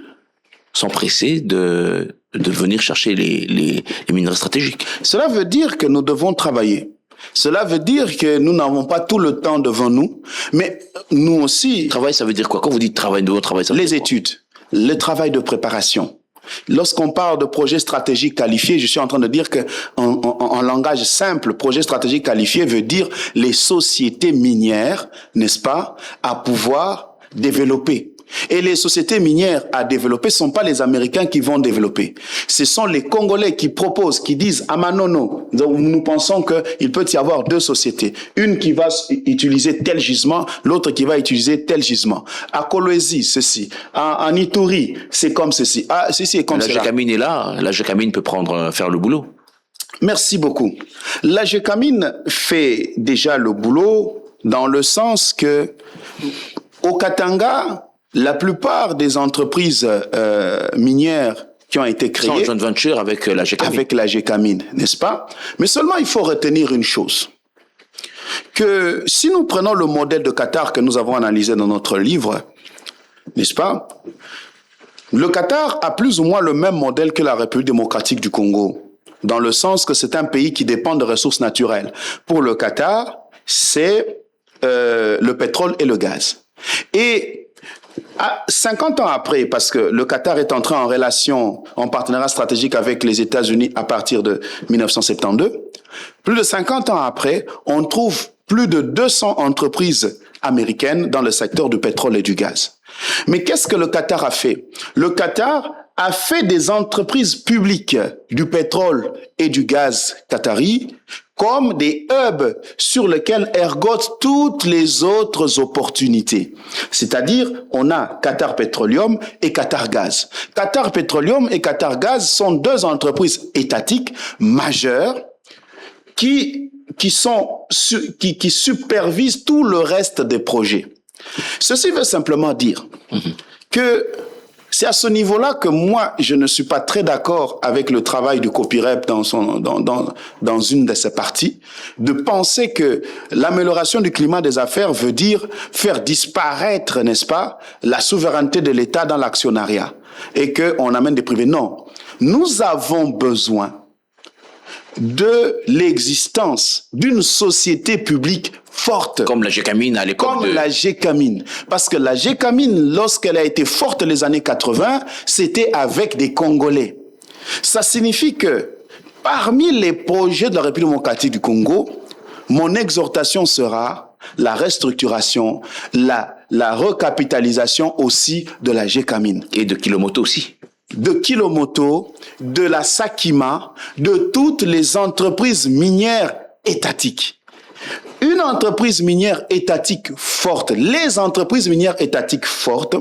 sont pressés de venir chercher les minerais stratégiques. Cela veut dire que nous devons travailler. Cela veut dire que nous n'avons pas tout le temps devant nous, mais nous aussi... Travail, ça veut dire quoi? Quand vous dites travail, ça veut les études, le travail de préparation, Lorsqu'on parle de projet stratégique qualifié, je suis en train de dire que, en langage simple, projet stratégique qualifié veut dire les sociétés minières, n'est-ce pas, à pouvoir développer. Et les sociétés minières à développer, ce ne sont pas les Américains qui vont développer. Ce sont les Congolais qui proposent, qui disent « Ah, Manono, nous pensons qu'il peut y avoir 2 sociétés. Une qui va utiliser tel gisement, l'autre qui va utiliser tel gisement. À Kolwezi, ceci. En Ituri, c'est comme ceci. Ah, ceci est comme cela. » La Gécamine est là. La Gécamine peut faire le boulot. Merci beaucoup. La Gécamine fait déjà le boulot dans le sens que au Katanga, la plupart des entreprises minières qui ont été créées... Sans joint venture avec la Gécamine. Avec la Gécamine, n'est-ce pas? Mais seulement, il faut retenir une chose. Que si nous prenons le modèle de Qatar que nous avons analysé dans notre livre, n'est-ce pas? Le Qatar a plus ou moins le même modèle que la République démocratique du Congo, dans le sens que c'est un pays qui dépend de ressources naturelles. Pour le Qatar, c'est le pétrole et le gaz. Et 50 ans après, parce que le Qatar est entré en relation, en partenariat stratégique avec les États-Unis à partir de 1972, plus de 50 ans après, on trouve plus de 200 entreprises américaines dans le secteur du pétrole et du gaz. Mais qu'est-ce que le Qatar a fait? Le Qatar a fait des entreprises publiques du pétrole et du gaz qatari comme des hubs sur lesquels ergotent toutes les autres opportunités. C'est-à-dire, on a Qatar Petroleum et Qatar Gaz. Qatar Petroleum et Qatar Gaz sont 2 entreprises étatiques majeures qui supervisent tout le reste des projets. Ceci veut simplement dire que c'est à ce niveau-là que moi, je ne suis pas très d'accord avec le travail du COPIREP dans une de ses parties, de penser que l'amélioration du climat des affaires veut dire faire disparaître, n'est-ce pas, la souveraineté de l'État dans l'actionnariat et qu'on amène des privés. Non, nous avons besoin de l'existence d'une société publique forte. Comme la Gécamine à l'époque. Comme la Gécamine. Parce que la Gécamine, lorsqu'elle a été forte les années 80, c'était avec des Congolais. Ça signifie que parmi les projets de la République démocratique du Congo, mon exhortation sera la restructuration, la recapitalisation aussi de la Gécamine. Et de Kilomoto aussi. De Kilomoto, de la Sakima, de toutes les entreprises minières étatiques. Une entreprise minière étatique forte, les entreprises minières étatiques fortes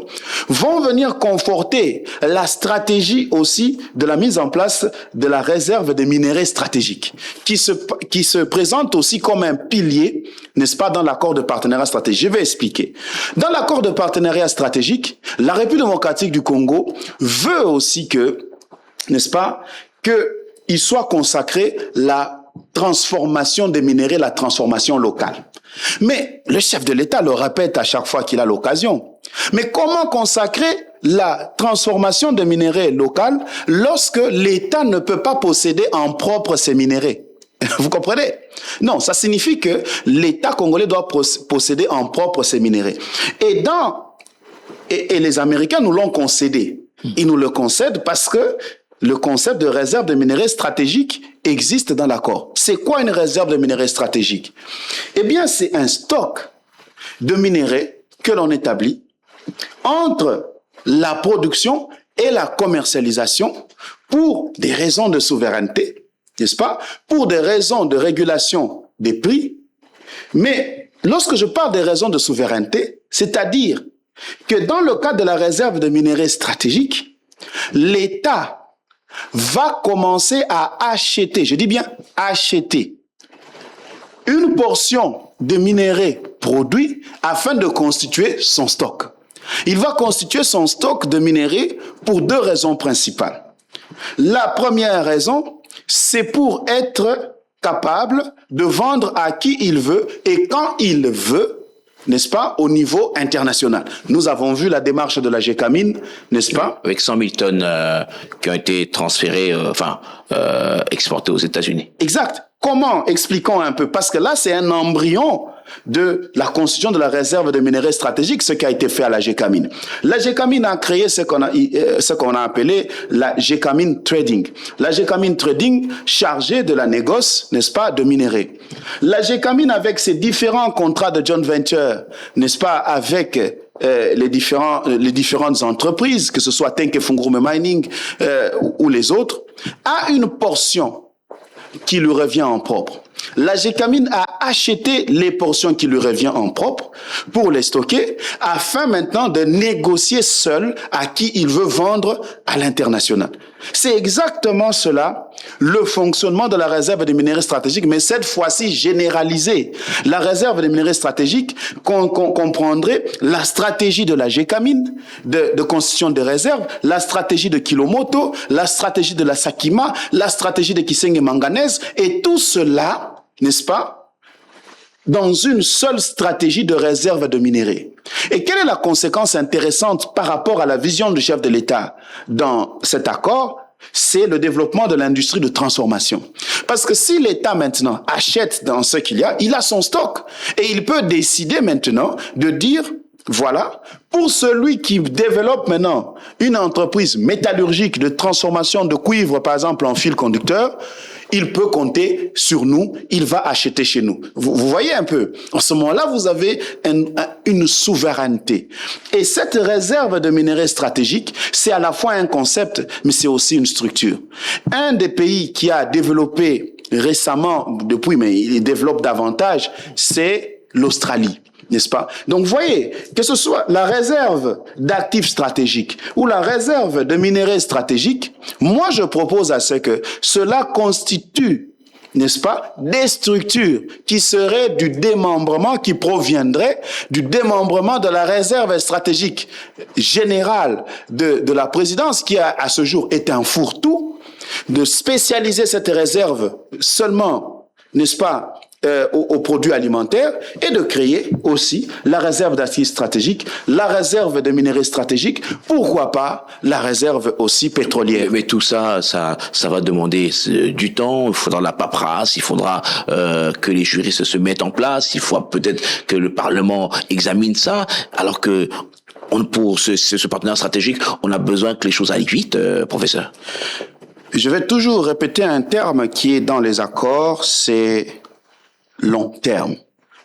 vont venir conforter la stratégie aussi de la mise en place de la réserve des minerais stratégiques, qui se présente aussi comme un pilier, n'est-ce pas, dans l'accord de partenariat stratégique. Je vais expliquer. Dans l'accord de partenariat stratégique, la République démocratique du Congo veut aussi que, n'est-ce pas, qu'il soit consacré la transformation des minéraux, la transformation locale. Mais le chef de l'État le répète à chaque fois qu'il a l'occasion. Mais comment consacrer la transformation des minéraux locales lorsque l'État ne peut pas posséder en propre ces minéraux? Vous comprenez? Non, ça signifie que l'État congolais doit posséder en propre ces minéraux. Et les Américains nous l'ont concédé. Ils nous le concèdent parce que le concept de réserve de minerais stratégiques existe dans l'accord. C'est quoi une réserve de minerais stratégiques? Eh bien, c'est un stock de minerais que l'on établit entre la production et la commercialisation pour des raisons de souveraineté, n'est-ce pas? Pour des raisons de régulation des prix. Mais lorsque je parle des raisons de souveraineté, c'est-à-dire que dans le cadre de la réserve de minerais stratégiques, l'État va commencer à acheter, je dis bien acheter, une portion de minerais produits afin de constituer son stock. Il va constituer son stock de minerais pour 2 raisons principales. La première raison, c'est pour être capable de vendre à qui il veut et quand il veut, n'est-ce pas, au niveau international. Nous avons vu la démarche de la Gécamine, n'est-ce pas? Avec 100 000 tonnes qui ont été transférées, exportées aux États-Unis. Exact. Comment? Expliquons un peu. Parce que là, c'est un embryon de la constitution de la réserve de minerais stratégiques, ce qui a été fait à la GECAMIN. La GECAMIN a créé ce qu'on a appelé la GECAMIN Trading. La GECAMIN Trading chargée de la négoce, n'est-ce pas, de minerais. La GECAMIN avec ses différents contrats de joint venture, n'est-ce pas, avec les différentes entreprises, que ce soit Tenke Fungurume Mining ou les autres, a une portion qui lui revient en propre. La GECAMIN a acheté les portions qui lui reviennent en propre pour les stocker afin maintenant de négocier seul à qui il veut vendre à l'international. C'est exactement cela, le fonctionnement de la réserve des minerais stratégiques, mais cette fois-ci généralisée. La réserve des minerais stratégiques comprendrait la stratégie de la GECAMIN, de constitution des réserves, la stratégie de Kilomoto, la stratégie de la Sakima, la stratégie de Kisenge Manganèse, et tout cela, n'est-ce pas, dans une seule stratégie de réserve de minerais. Et quelle est la conséquence intéressante par rapport à la vision du chef de l'État dans cet accord? C'est le développement de l'industrie de transformation. Parce que si l'État maintenant achète dans ce qu'il y a, il a son stock. Et il peut décider maintenant de dire, voilà, pour celui qui développe maintenant une entreprise métallurgique de transformation de cuivre, par exemple en fil conducteur, il peut compter sur nous, il va acheter chez nous. Vous voyez un peu, en ce moment-là, vous avez une souveraineté. Et cette réserve de minerais stratégiques, c'est à la fois un concept, mais c'est aussi une structure. Un des pays qui a développé récemment, depuis, mais il développe davantage, c'est l'Australie. N'est-ce pas? Donc, voyez, que ce soit la réserve d'actifs stratégiques ou la réserve de minerais stratégiques, moi, je propose à ce que cela constitue, n'est-ce pas, des structures qui seraient du démembrement, qui proviendraient du démembrement de la réserve stratégique générale de la présidence, qui a, à ce jour, été un fourre-tout, de spécialiser cette réserve seulement, n'est-ce pas, aux produits alimentaires, et de créer aussi la réserve d'actifs stratégiques, la réserve de minerais stratégiques, pourquoi pas la réserve aussi pétrolière. Mais tout ça, ça va demander du temps, il faudra la paperasse, il faudra que les juristes se mettent en place, il faut peut-être que le Parlement examine ça, alors que pour ce partenaire stratégique, on a besoin que les choses aillent vite, professeur. Je vais toujours répéter un terme qui est dans les accords, c'est long terme.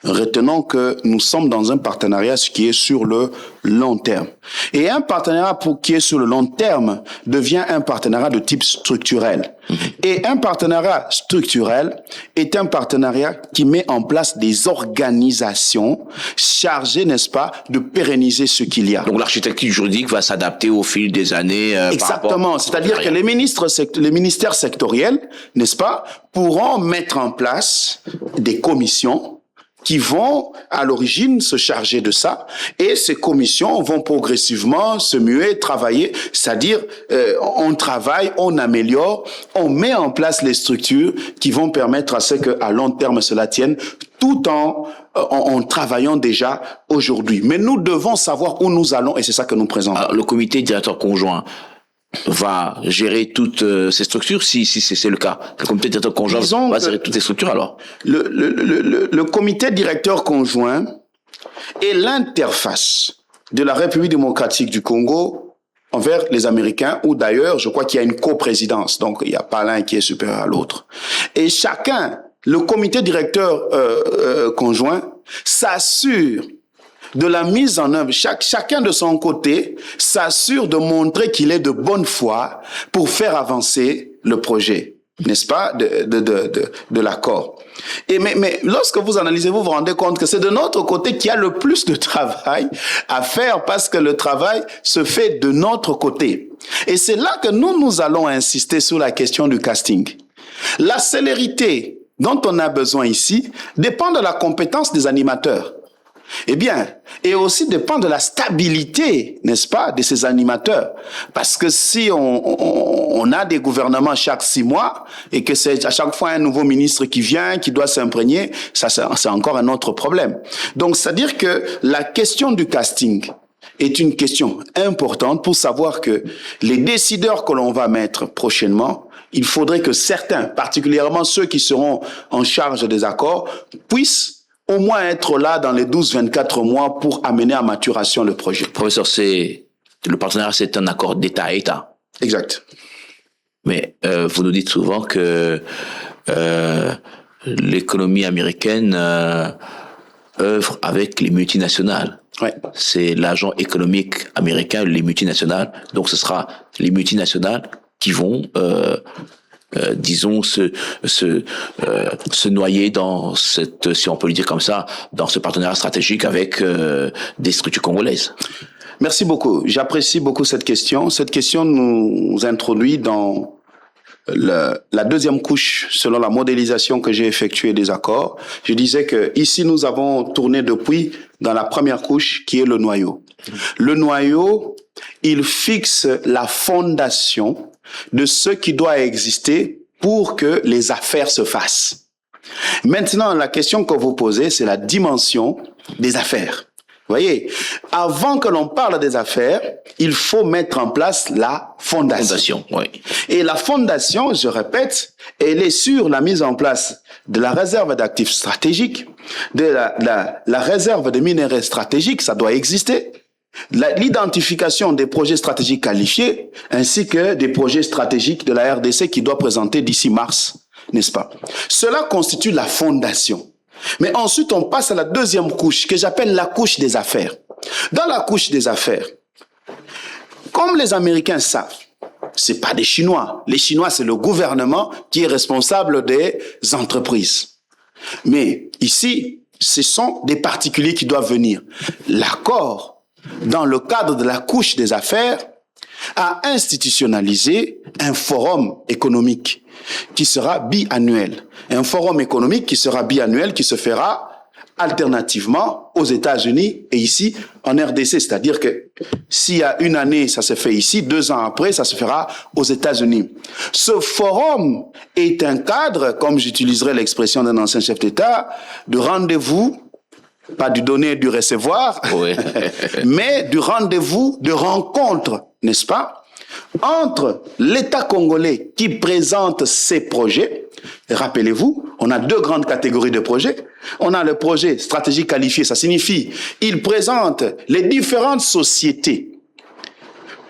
Retenons que nous sommes dans un partenariat qui est sur le long terme. Et un partenariat qui est sur le long terme devient un partenariat de type structurel. Et un partenariat structurel est un partenariat qui met en place des organisations chargées, n'est-ce pas, de pérenniser ce qu'il y a. Donc l'architecture juridique va s'adapter au fil des années. Exactement. C'est-à-dire que les ministères sectoriels, n'est-ce pas, pourront mettre en place des commissions qui vont à l'origine se charger de ça, et ces commissions vont progressivement se muer, travailler, c'est-à-dire on travaille, on améliore, on met en place les structures qui vont permettre à ce qu'à long terme cela tienne, tout en travaillant déjà aujourd'hui. Mais nous devons savoir où nous allons, et c'est ça que nous présentons. Alors, le comité directeur conjoint va gérer toutes ces structures, si c'est le cas. Le comité directeur conjoint va gérer toutes ces structures, alors. Le comité directeur conjoint est l'interface de la République démocratique du Congo envers les Américains, ou d'ailleurs, je crois qu'il y a une coprésidence, donc il n'y a pas l'un qui est supérieur à l'autre. Et le comité directeur conjoint s'assure de la mise en œuvre, chacun de son côté s'assure de montrer qu'il est de bonne foi pour faire avancer le projet, n'est-ce pas, de l'accord. Mais lorsque vous analysez, vous vous rendez compte que c'est de notre côté qu'il y a le plus de travail à faire, parce que le travail se fait de notre côté. Et c'est là que nous allons insister sur la question du casting. La célérité dont on a besoin ici dépend de la compétence des animateurs. Eh bien, et aussi dépend de la stabilité, n'est-ce pas, de ces animateurs. Parce que si on a des gouvernements chaque 6 mois, et que c'est à chaque fois un nouveau ministre qui vient, qui doit s'imprégner, ça c'est encore un autre problème. Donc, c'est-à-dire que la question du casting est une question importante pour savoir que les décideurs que l'on va mettre prochainement, il faudrait que certains, particulièrement ceux qui seront en charge des accords, puissent au moins être là dans les 12-24 mois pour amener à maturation le projet. Professeur, le partenariat, c'est un accord d'État à État. Exact. Mais vous nous dites souvent que l'économie américaine œuvre avec les multinationales. Ouais. C'est l'agent économique américain, les multinationales. Donc ce sera les multinationales qui vont, disons, se noyer dans cette, si on peut le dire comme ça, dans ce partenariat stratégique avec des structures congolaises. Merci beaucoup. J'apprécie beaucoup cette question. Cette question nous introduit dans la deuxième couche, selon la modélisation que j'ai effectuée des accords. Je disais que ici, nous avons tourné depuis dans la première couche, qui est le noyau. Le noyau, il fixe la fondation de ce qui doit exister pour que les affaires se fassent. Maintenant, la question que vous posez, c'est la dimension des affaires. Vous voyez, avant que l'on parle des affaires, il faut mettre en place la fondation. Oui. Et la fondation, je répète, elle est sur la mise en place de la réserve d'actifs stratégiques, de la réserve de minerais stratégiques, ça doit exister, l'identification des projets stratégiques qualifiés, ainsi que des projets stratégiques de la RDC qui doit présenter d'ici mars, n'est-ce pas? Cela constitue la fondation. Mais ensuite, on passe à la deuxième couche, que j'appelle la couche des affaires. Dans la couche des affaires, comme les Américains savent, c'est pas des Chinois. Les Chinois, c'est le gouvernement qui est responsable des entreprises. Mais ici, ce sont des particuliers qui doivent venir. L'accord, dans le cadre de la couche des affaires, a institutionnalisé un forum économique qui sera biannuel. Un forum économique qui sera biannuel, qui se fera alternativement aux États-Unis et ici en RDC. C'est-à-dire que s'il y a une année, ça se fait ici, 2 ans après, ça se fera aux États-Unis. Ce forum est un cadre, comme j'utiliserai l'expression d'un ancien chef d'État, de rendez-vous, pas du donner et du recevoir, oui. Mais du rendez-vous, de rencontre, n'est-ce pas, entre l'État congolais qui présente ses projets. Rappelez-vous, on a 2 grandes catégories de projets. On a le projet stratégique qualifié, ça signifie il présente les différentes sociétés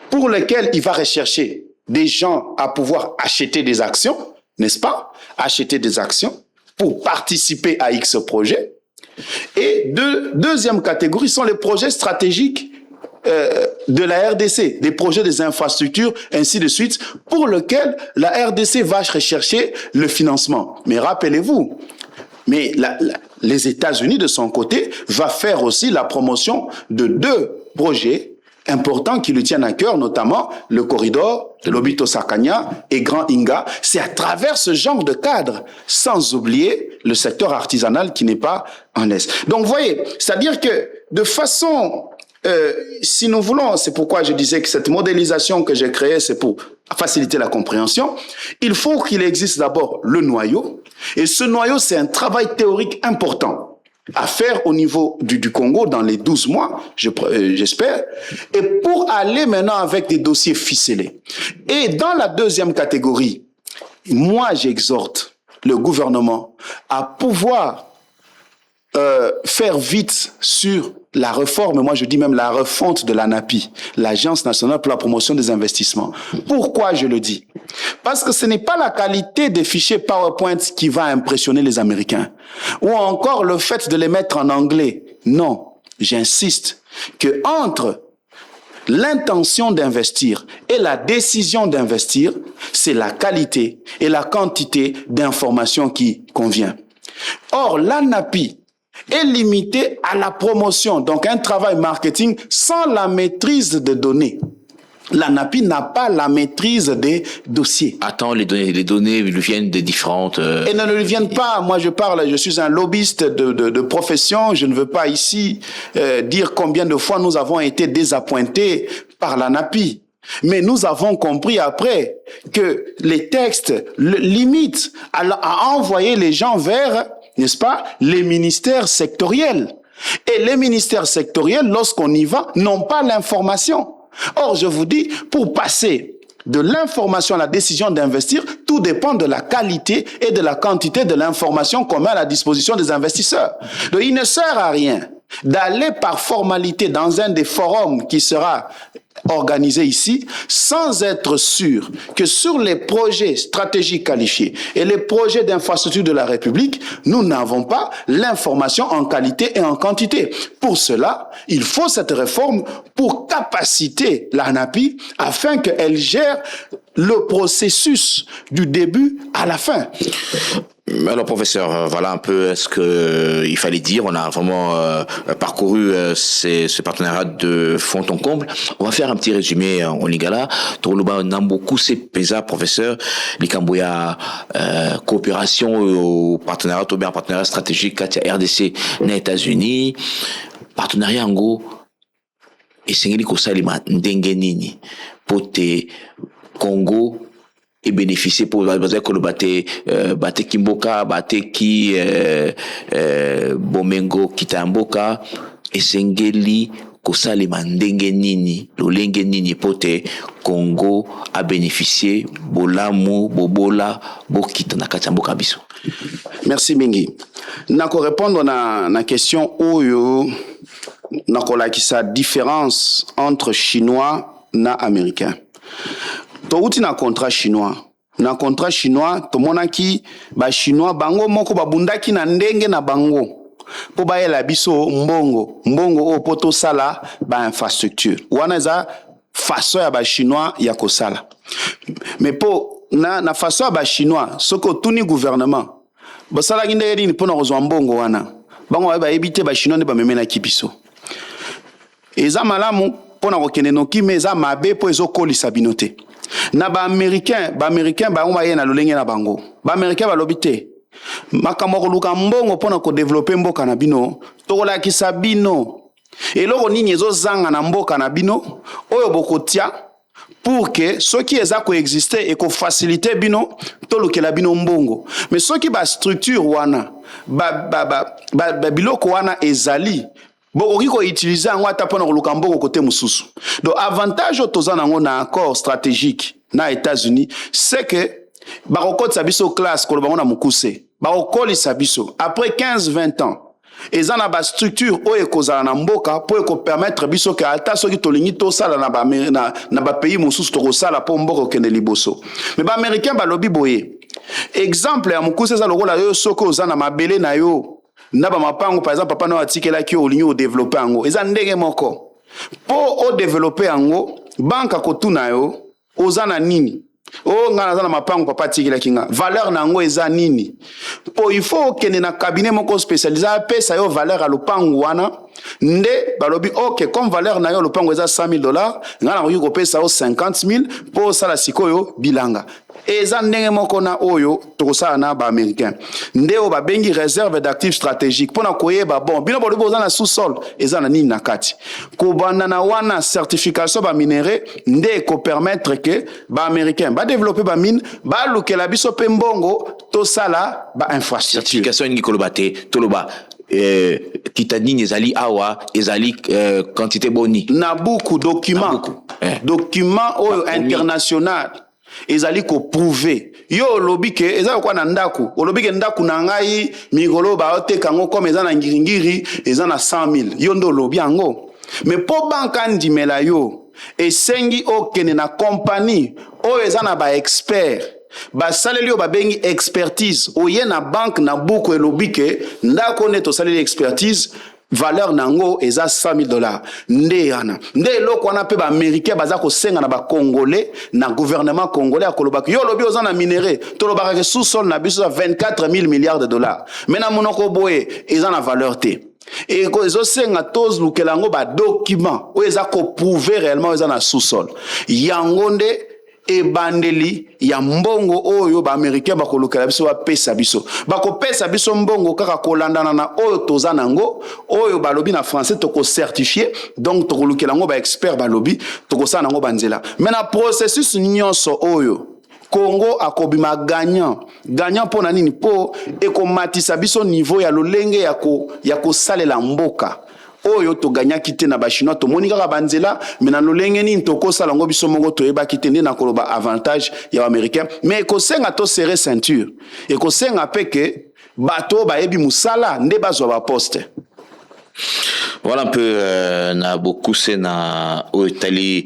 pour lesquelles il va rechercher des gens à pouvoir acheter des actions, n'est-ce pas? Acheter des actions pour participer à X projet. Et deuxième catégorie sont les projets stratégiques de la RDC, des projets des infrastructures, ainsi de suite, pour lesquels la RDC va rechercher le financement. Mais rappelez-vous, les États-Unis, de son côté, va faire aussi la promotion de 2 projets importants qui lui tiennent à cœur, notamment le corridor de Lobito-Sakania et Grand Inga. C'est à travers ce genre de cadre, sans oublier le secteur artisanal qui n'est pas en Est. Donc, vous voyez, c'est-à-dire que de façon... si nous voulons, c'est pourquoi je disais que cette modélisation que j'ai créée, c'est pour faciliter la compréhension, il faut qu'il existe d'abord le noyau. Et ce noyau, c'est un travail théorique important à faire au niveau du Congo dans les 12 mois, j'espère, et pour aller maintenant avec des dossiers ficelés. Et dans la deuxième catégorie, moi j'exhorte le gouvernement à pouvoir faire vite sur la réforme, moi je dis même la refonte de l'ANAPI, l'Agence nationale pour la promotion des investissements. Pourquoi je le dis? Parce que ce n'est pas la qualité des fichiers PowerPoint qui va impressionner les Américains, ou encore le fait de les mettre en anglais. Non, j'insiste que entre l'intention d'investir et la décision d'investir, c'est la qualité et la quantité d'informations qui convient. Or, l'ANAPI est limité à la promotion, donc un travail marketing sans la maîtrise des données. L'ANAPI n'a pas la maîtrise des dossiers. Attends, les données lui viennent des différentes... Et ne lui viennent pas. Moi, je suis un lobbyiste de profession. Je ne veux pas ici dire combien de fois nous avons été désappointés par l'ANAPI. Mais nous avons compris après que les textes limitent à envoyer les gens vers, n'est-ce pas, les ministères sectoriels. Et les ministères sectoriels, lorsqu'on y va, n'ont pas l'information. Or, je vous dis, pour passer de l'information à la décision d'investir, tout dépend de la qualité et de la quantité de l'information qu'on met à la disposition des investisseurs. Donc, il ne sert à rien d'aller par formalité dans un des forums qui sera organisé ici, sans être sûr que sur les projets stratégiques qualifiés et les projets d'infrastructure de la République, nous n'avons pas l'information en qualité et en quantité. Pour cela, il faut cette réforme pour capaciter l'ANAPI afin qu'elle gère le processus du début à la fin. Alors professeur, voilà un peu ce qu'il fallait dire. On a vraiment parcouru ce partenariat de fond en comble. On va faire un petit résumé en Lingala. Toluba Namboku c'est pesa professeur. Likambouya coopération au partenariat, au bien partenariat stratégique katia RDC na États-Unis. Partenariat ngo esengeli kosalima ndenge nini pote Congo et bénéficier pour que le bate Kimboka, bate ki Bomengo Kitamboka et sengeli kosali mandenge nini lolenge nini pote Congo a bénéficié bolamu bobola bokita na katamboka biso. Merci Mingi. Nako répondre na question oyo nako la ki sa différence entre chinois na américain. Touti na contrat chinois. Na contrat chinois, tomonaki ba chinois bango moko babundaki na ndenge na bango. Po ba yela biso mbongo o poto sala ba infrastructure. Wana za façon ya ba chinois ya kosala. Mais po na façon ya ba chinois, soko tuni gouvernement. Ba sala nginde ni pona kozwa mbongo wana. Bango ba ebite ba chinois ne ba memena kibiso. Eza malamu pona kokende noki meza mabe po ezokolisa binote. Na ba américain ba ngoma ye na lolenge na bango. Ba américain ba lobite. Makamoko luka mbongo pona ko développer mboka na bino, tokola kisa bino. Eloko nini ezozanga na mboka na bino, oyo bokotia pour que ceux qui eza ko exister et ko faciliter bino, tolukela bino mbongo. Mais ceux qui ba structure wana, ba biloko wana ezali bokoki ko utiliser yango ata pona koluka mbongo kote mususu. Donc avantage toza nango na accord stratégique na États-Unis, c'est que bakokotisa biso classe koloba ngo na mukuse. Bakokolisa biso après 15-20 ans. Eza na ba structure oyo ekozala na mboka po eko permettre biso ke ata soki tolingi to sala na ba pays mususu to sala po mboka okende liboso. Mais ba américain ba lobi boye. Exemple ya mukuse za lokola yo soko oza na mabele na yo. Naba mapango par exemple papa no atikela ki olingi o développer ango eza ndenge moko po o développer ango banka kotuna yo ozana nini o ngana za na mapango papa atikela kinga valeur na ngo eza nini po il faut kene na cabinet moko spécialisé pesa yo valeur a lopango wana nde balobi OK comme valeur na yo lopango eza $100,000 ngana ko pesa yo 50,000 po sala sikoyo bilanga. Eza ndenge moko na oyo tokosala na ba américain nde o ba bengi réserve d'actifs stratégiques pona koyeba bon bino bolobi oza na sous-sol eza na nini na kati ko banda na wana certification ba minéraux nde ko permettre que ba américain ba développer ba mine ba lukela biso pe mbongo to sala ba infrastructure certification ngi kolobate toloba kitani ezali awa ezali quantité boni na beaucoup document document oyo international ezali ko prouver yo lobi ke ezali kwa na ndaku olobi ke ndaku na ngai migolo ba oteka ngo comme ezana ngiringiri ezana 100,000 yo ndo lobi yango mais po banka ndimela yo esengi okene na compagnie oyo ezana ba expert ba saleli yo ba bengi expertise oye na banque na buku elobi ke ndako ne to saleli expertise valeur nango eza $100,000 nde yana nde loko wana pe ba américain baza ko senga na ba congolais na gouvernement congolais akoloba yo lobi oza na minéraux to lobaka ke sous-sol na biso 24,000 milliards de dollars mais na monoko boye eza na valeur te et ezo senga toz lukela ngo ba document o eza ko prouver réellement eza na sous-sol yango nde ebandeli ya mbongo oyo ba américain bakolokela biso ba pesa biso bakopesa biso mbongo kaka kolandana na oyo toza nango oyo balobi na français toko certifié donc tokolokela ngo ba expert balobi tokosana ngo banzela mais na processus nyonso oyo Congo akobima gagnant pona nini po ekomatisa biso niveau ya lolenge ya ko salela mboka oyo toganyaki te na bachinois tomoni kaka banzela me na lolenge nini tokosala yango biso moko toyebaki te nde na koloba avantage ya baaméricain mais ekosenga tosere ceinture ekosenga mpe ke bato bayebi mosala nde bazwa baposte. Voilà un peu na beaucoup c'est na au Italie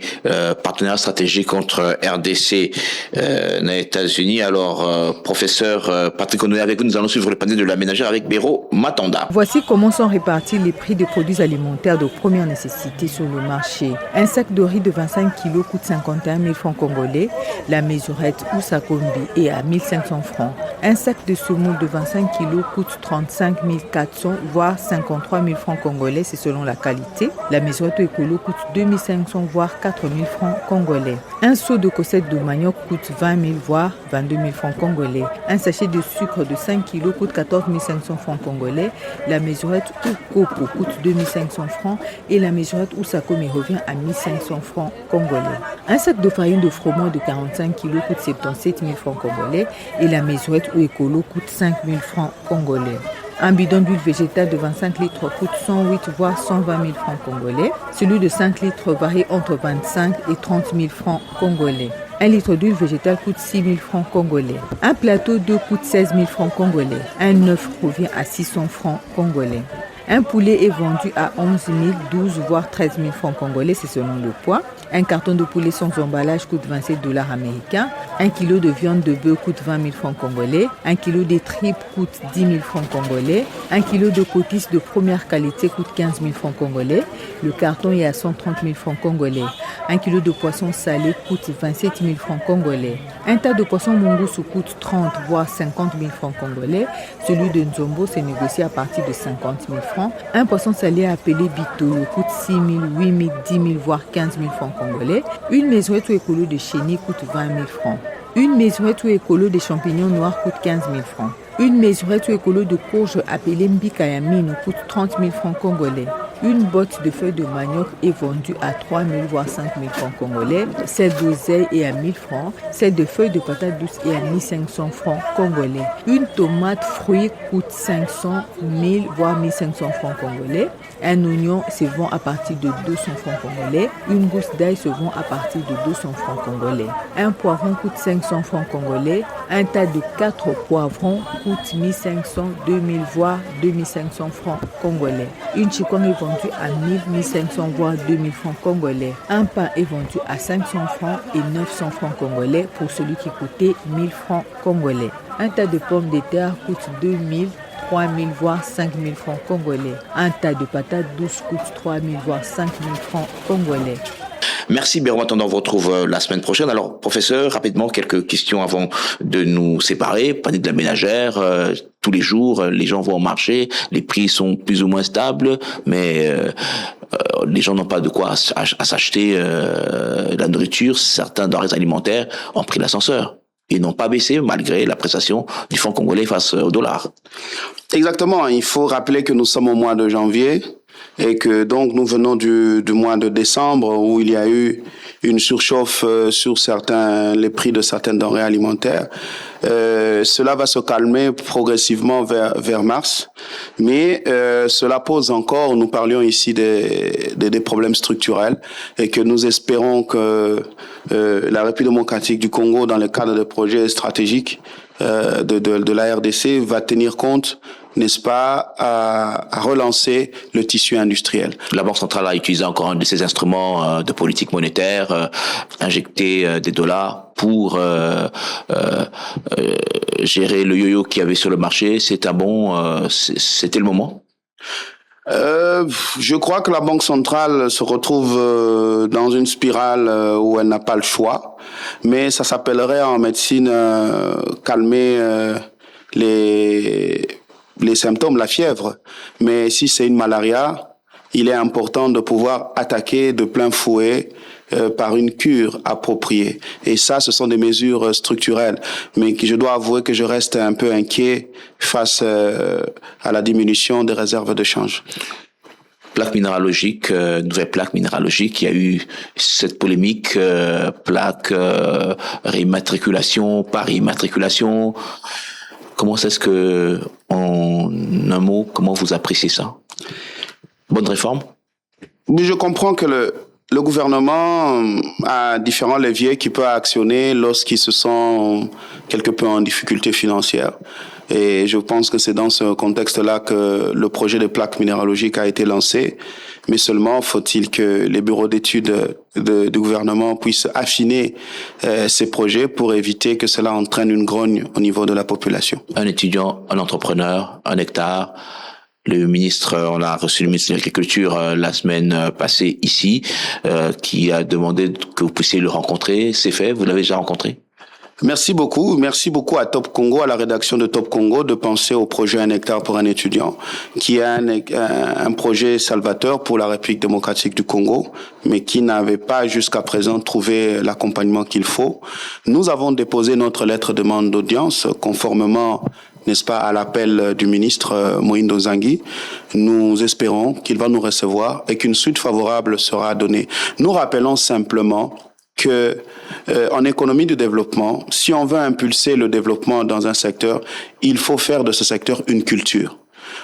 partenariat stratégique entre RDC les États-Unis. Alors professeur Patrick Onoé avec vous, nous allons suivre le panier de la ménagère avec Béro Matanda. Voici comment sont répartis les prix des produits alimentaires de première nécessité sur le marché. Un sac de riz de 25 kg coûte 51 000 francs congolais. La mesurette Usakombi est à 1500 francs. Un sac de semoule de 25 kg coûte 35 400 voire 53 000 francs congolais, c'est selon la qualité. La mesurette écolo coûte 2500 voire 4 000 francs congolais. Un seau de cossette de manioc coûte 20 000 voire 22 000 francs congolais. Un sachet de sucre de 5 kg coûte 14 500 francs congolais. La mesurette Ukopo coûte 2500 francs et la mesurette Usakomi revient à 1500 francs congolais. Un sac de farine de froment de 45 kg coûte 77 000 francs congolais et la mesurette Uekolo coûte 5 000 francs congolais. Un bidon d'huile végétale de 25 litres coûte 108 voire 120 000 francs congolais. Celui de 5 litres varie entre 25 et 30 000 francs congolais. Un litre d'huile végétale coûte 6 000 francs congolais. Un plateau d'œufs coûte 16 000 francs congolais. Un œuf revient à 600 francs congolais. Un poulet est vendu à 11 000, 12 voire 13 000 francs congolais, c'est selon le poids. Un carton de poulet sans emballage coûte 27 $ américains. Un kilo de viande de bœuf coûte 20 000 francs congolais. Un kilo de tripes coûte 10 000 francs congolais. Un kilo de coquilles de première qualité coûte 15 000 francs congolais. Le carton est à 130 000 francs congolais. Un kilo de poisson salé coûte 27 000 francs congolais. Un tas de poisson mongousou coûte 30 voire 50 000 francs congolais. Celui de Nzombo s'est négocié à partir de 50 000 francs. Un poisson salé appelé Bitolo coûte 6 000, 8 000, 10 000 voire 15 000 francs congolais. Une mesurette ou écolo de chenille coûte 20 000 francs. Une mesurette ou écolo de champignons noirs coûte 15 000 francs. Une mesurette ou écolo de courge appelée Mbikayamino coûte 30 000 francs congolais. Une botte de feuilles de manioc est vendue à 3 000 voire 5 000 francs congolais. Celle d'oseille est à 1 000 francs. Celle de feuilles de patate douce est à 1 500 francs congolais. Une tomate fruit coûte 500 000 voire 1 500 francs congolais. Un oignon se vend à partir de 200 francs congolais. Une gousse d'ail se vend à partir de 200 francs congolais. Un poivron coûte 500 francs congolais. Un tas de 4 poivrons coûte 1 500, 2 000 voire 2 500 francs congolais. Une chikwang est vendue à 1 500 voire 2 000 francs congolais. Un pain est vendu à 500 francs et 900 francs congolais pour celui qui coûtait 1 000 francs congolais. Un tas de pommes de terre coûte 2 000, 3 000 voire 5 000 francs congolais. Un tas de patates douces coûte 3 000 voire 5 000 francs congolais. Merci Béro Matanda, on vous retrouve la semaine prochaine. Alors professeur, rapidement quelques questions avant de nous séparer. Panier de la ménagère, tous les jours les gens vont au marché, les prix sont plus ou moins stables, mais les gens n'ont pas de quoi à s'acheter la nourriture. Certains denrées alimentaires ont pris l'ascenseur. Ils n'ont pas baissé malgré l'appréciation du franc congolais face au dollar. Exactement, il faut rappeler que nous sommes au mois de janvier et que donc nous venons du mois de décembre où il y a eu une surchauffe sur les prix de certaines denrées alimentaires. Cela va se calmer progressivement vers mars, mais cela pose encore, nous parlions ici des problèmes structurels et que nous espérons que la République démocratique du Congo, dans le cadre de projets stratégiques de la RDC, va tenir compte, n'est-ce pas, à relancer le tissu industriel. La Banque centrale a utilisé encore un de ses instruments de politique monétaire, injecter des dollars pour gérer le yo-yo qu'il y avait sur le marché. C'était le moment? Je crois que la Banque centrale se retrouve dans une spirale où elle n'a pas le choix, mais ça s'appellerait en médecine calmer les symptômes, la fièvre. Mais si c'est une malaria, il est important de pouvoir attaquer de plein fouet par une cure appropriée. Et ça, ce sont des mesures structurelles. Mais je dois avouer que je reste un peu inquiet face à la diminution des réserves de change. Plaque minéralogique, nouvelle plaque minéralogique, il y a eu cette polémique, plaque réimmatriculation, pas réimmatriculation. Comment est-ce que, en un mot, comment vous appréciez ça? Bonne réforme? Je comprends que le gouvernement a différents leviers qu'il peut actionner lorsqu'il se sent quelque peu en difficulté financière. Et je pense que c'est dans ce contexte-là que le projet de plaques minéralogiques a été lancé. Mais seulement faut-il que les bureaux d'études du gouvernement puissent affiner ces projets pour éviter que cela entraîne une grogne au niveau de la population. Un étudiant, un entrepreneur, un hectare. On a reçu le ministre de l'Agriculture la semaine passée ici, qui a demandé que vous puissiez le rencontrer. C'est fait? Vous l'avez déjà rencontré? Merci beaucoup à Top Congo, à la rédaction de Top Congo, de penser au projet 1 hectare pour un étudiant, qui est un projet salvateur pour la République démocratique du Congo, mais qui n'avait pas jusqu'à présent trouvé l'accompagnement qu'il faut. Nous avons déposé notre lettre de demande d'audience conformément, n'est-ce pas, à l'appel du ministre Moïse Nzangi. Nous espérons qu'il va nous recevoir et qu'une suite favorable sera donnée. Nous rappelons simplement que en économie du développement, si on veut impulser le développement dans un secteur, il faut faire de ce secteur une culture.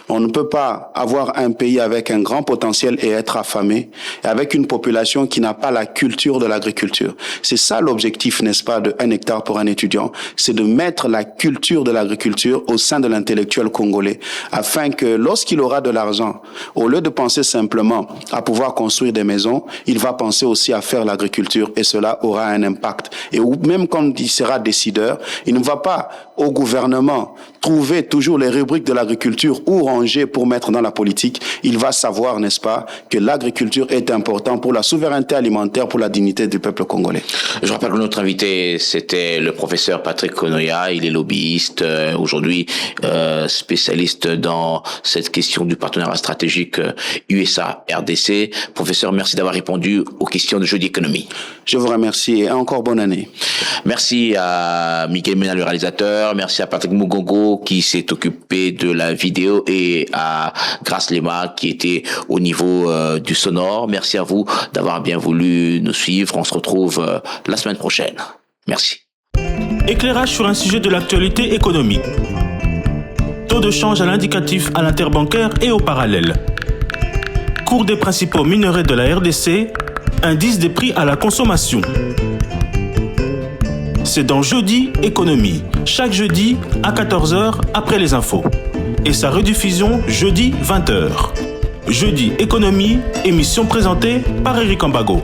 On ne peut pas avoir un pays avec un grand potentiel et être affamé, et avec une population qui n'a pas la culture de l'agriculture. C'est ça l'objectif, n'est-ce pas, de 1 hectare pour un étudiant, c'est de mettre la culture de l'agriculture au sein de l'intellectuel congolais, afin que lorsqu'il aura de l'argent, au lieu de penser simplement à pouvoir construire des maisons, il va penser aussi à faire l'agriculture, et cela aura un impact. Et même quand il sera décideur, il ne va pas au gouvernement trouver toujours les rubriques de l'agriculture ou ranger pour mettre dans la politique. Il va savoir, n'est-ce pas, que l'agriculture est importante pour la souveraineté alimentaire, pour la dignité du peuple congolais. Je rappelle que notre invité, c'était le professeur Patrick Konoya. Il est lobbyiste, aujourd'hui spécialiste dans cette question du partenariat stratégique USA-RDC. Professeur, merci d'avoir répondu aux questions de Jeudi Économie. Je vous remercie et encore bonne année. Merci à Miguel Mena, le réalisateur. Merci à Patrick Mugongo qui s'est occupé de la vidéo et à Grace Lema qui était au niveau du sonore. Merci à vous d'avoir bien voulu nous suivre. On se retrouve la semaine prochaine. Merci. Éclairage sur un sujet de l'actualité économique. Taux de change à l'indicatif à l'interbancaire et au parallèle. Cours des principaux minerais de la RDC. Indice des prix à la consommation. C'est dans Jeudi Économie, chaque jeudi à 14h après les infos. Et sa rediffusion jeudi 20h. Jeudi Économie, émission présentée par Eric Ambago.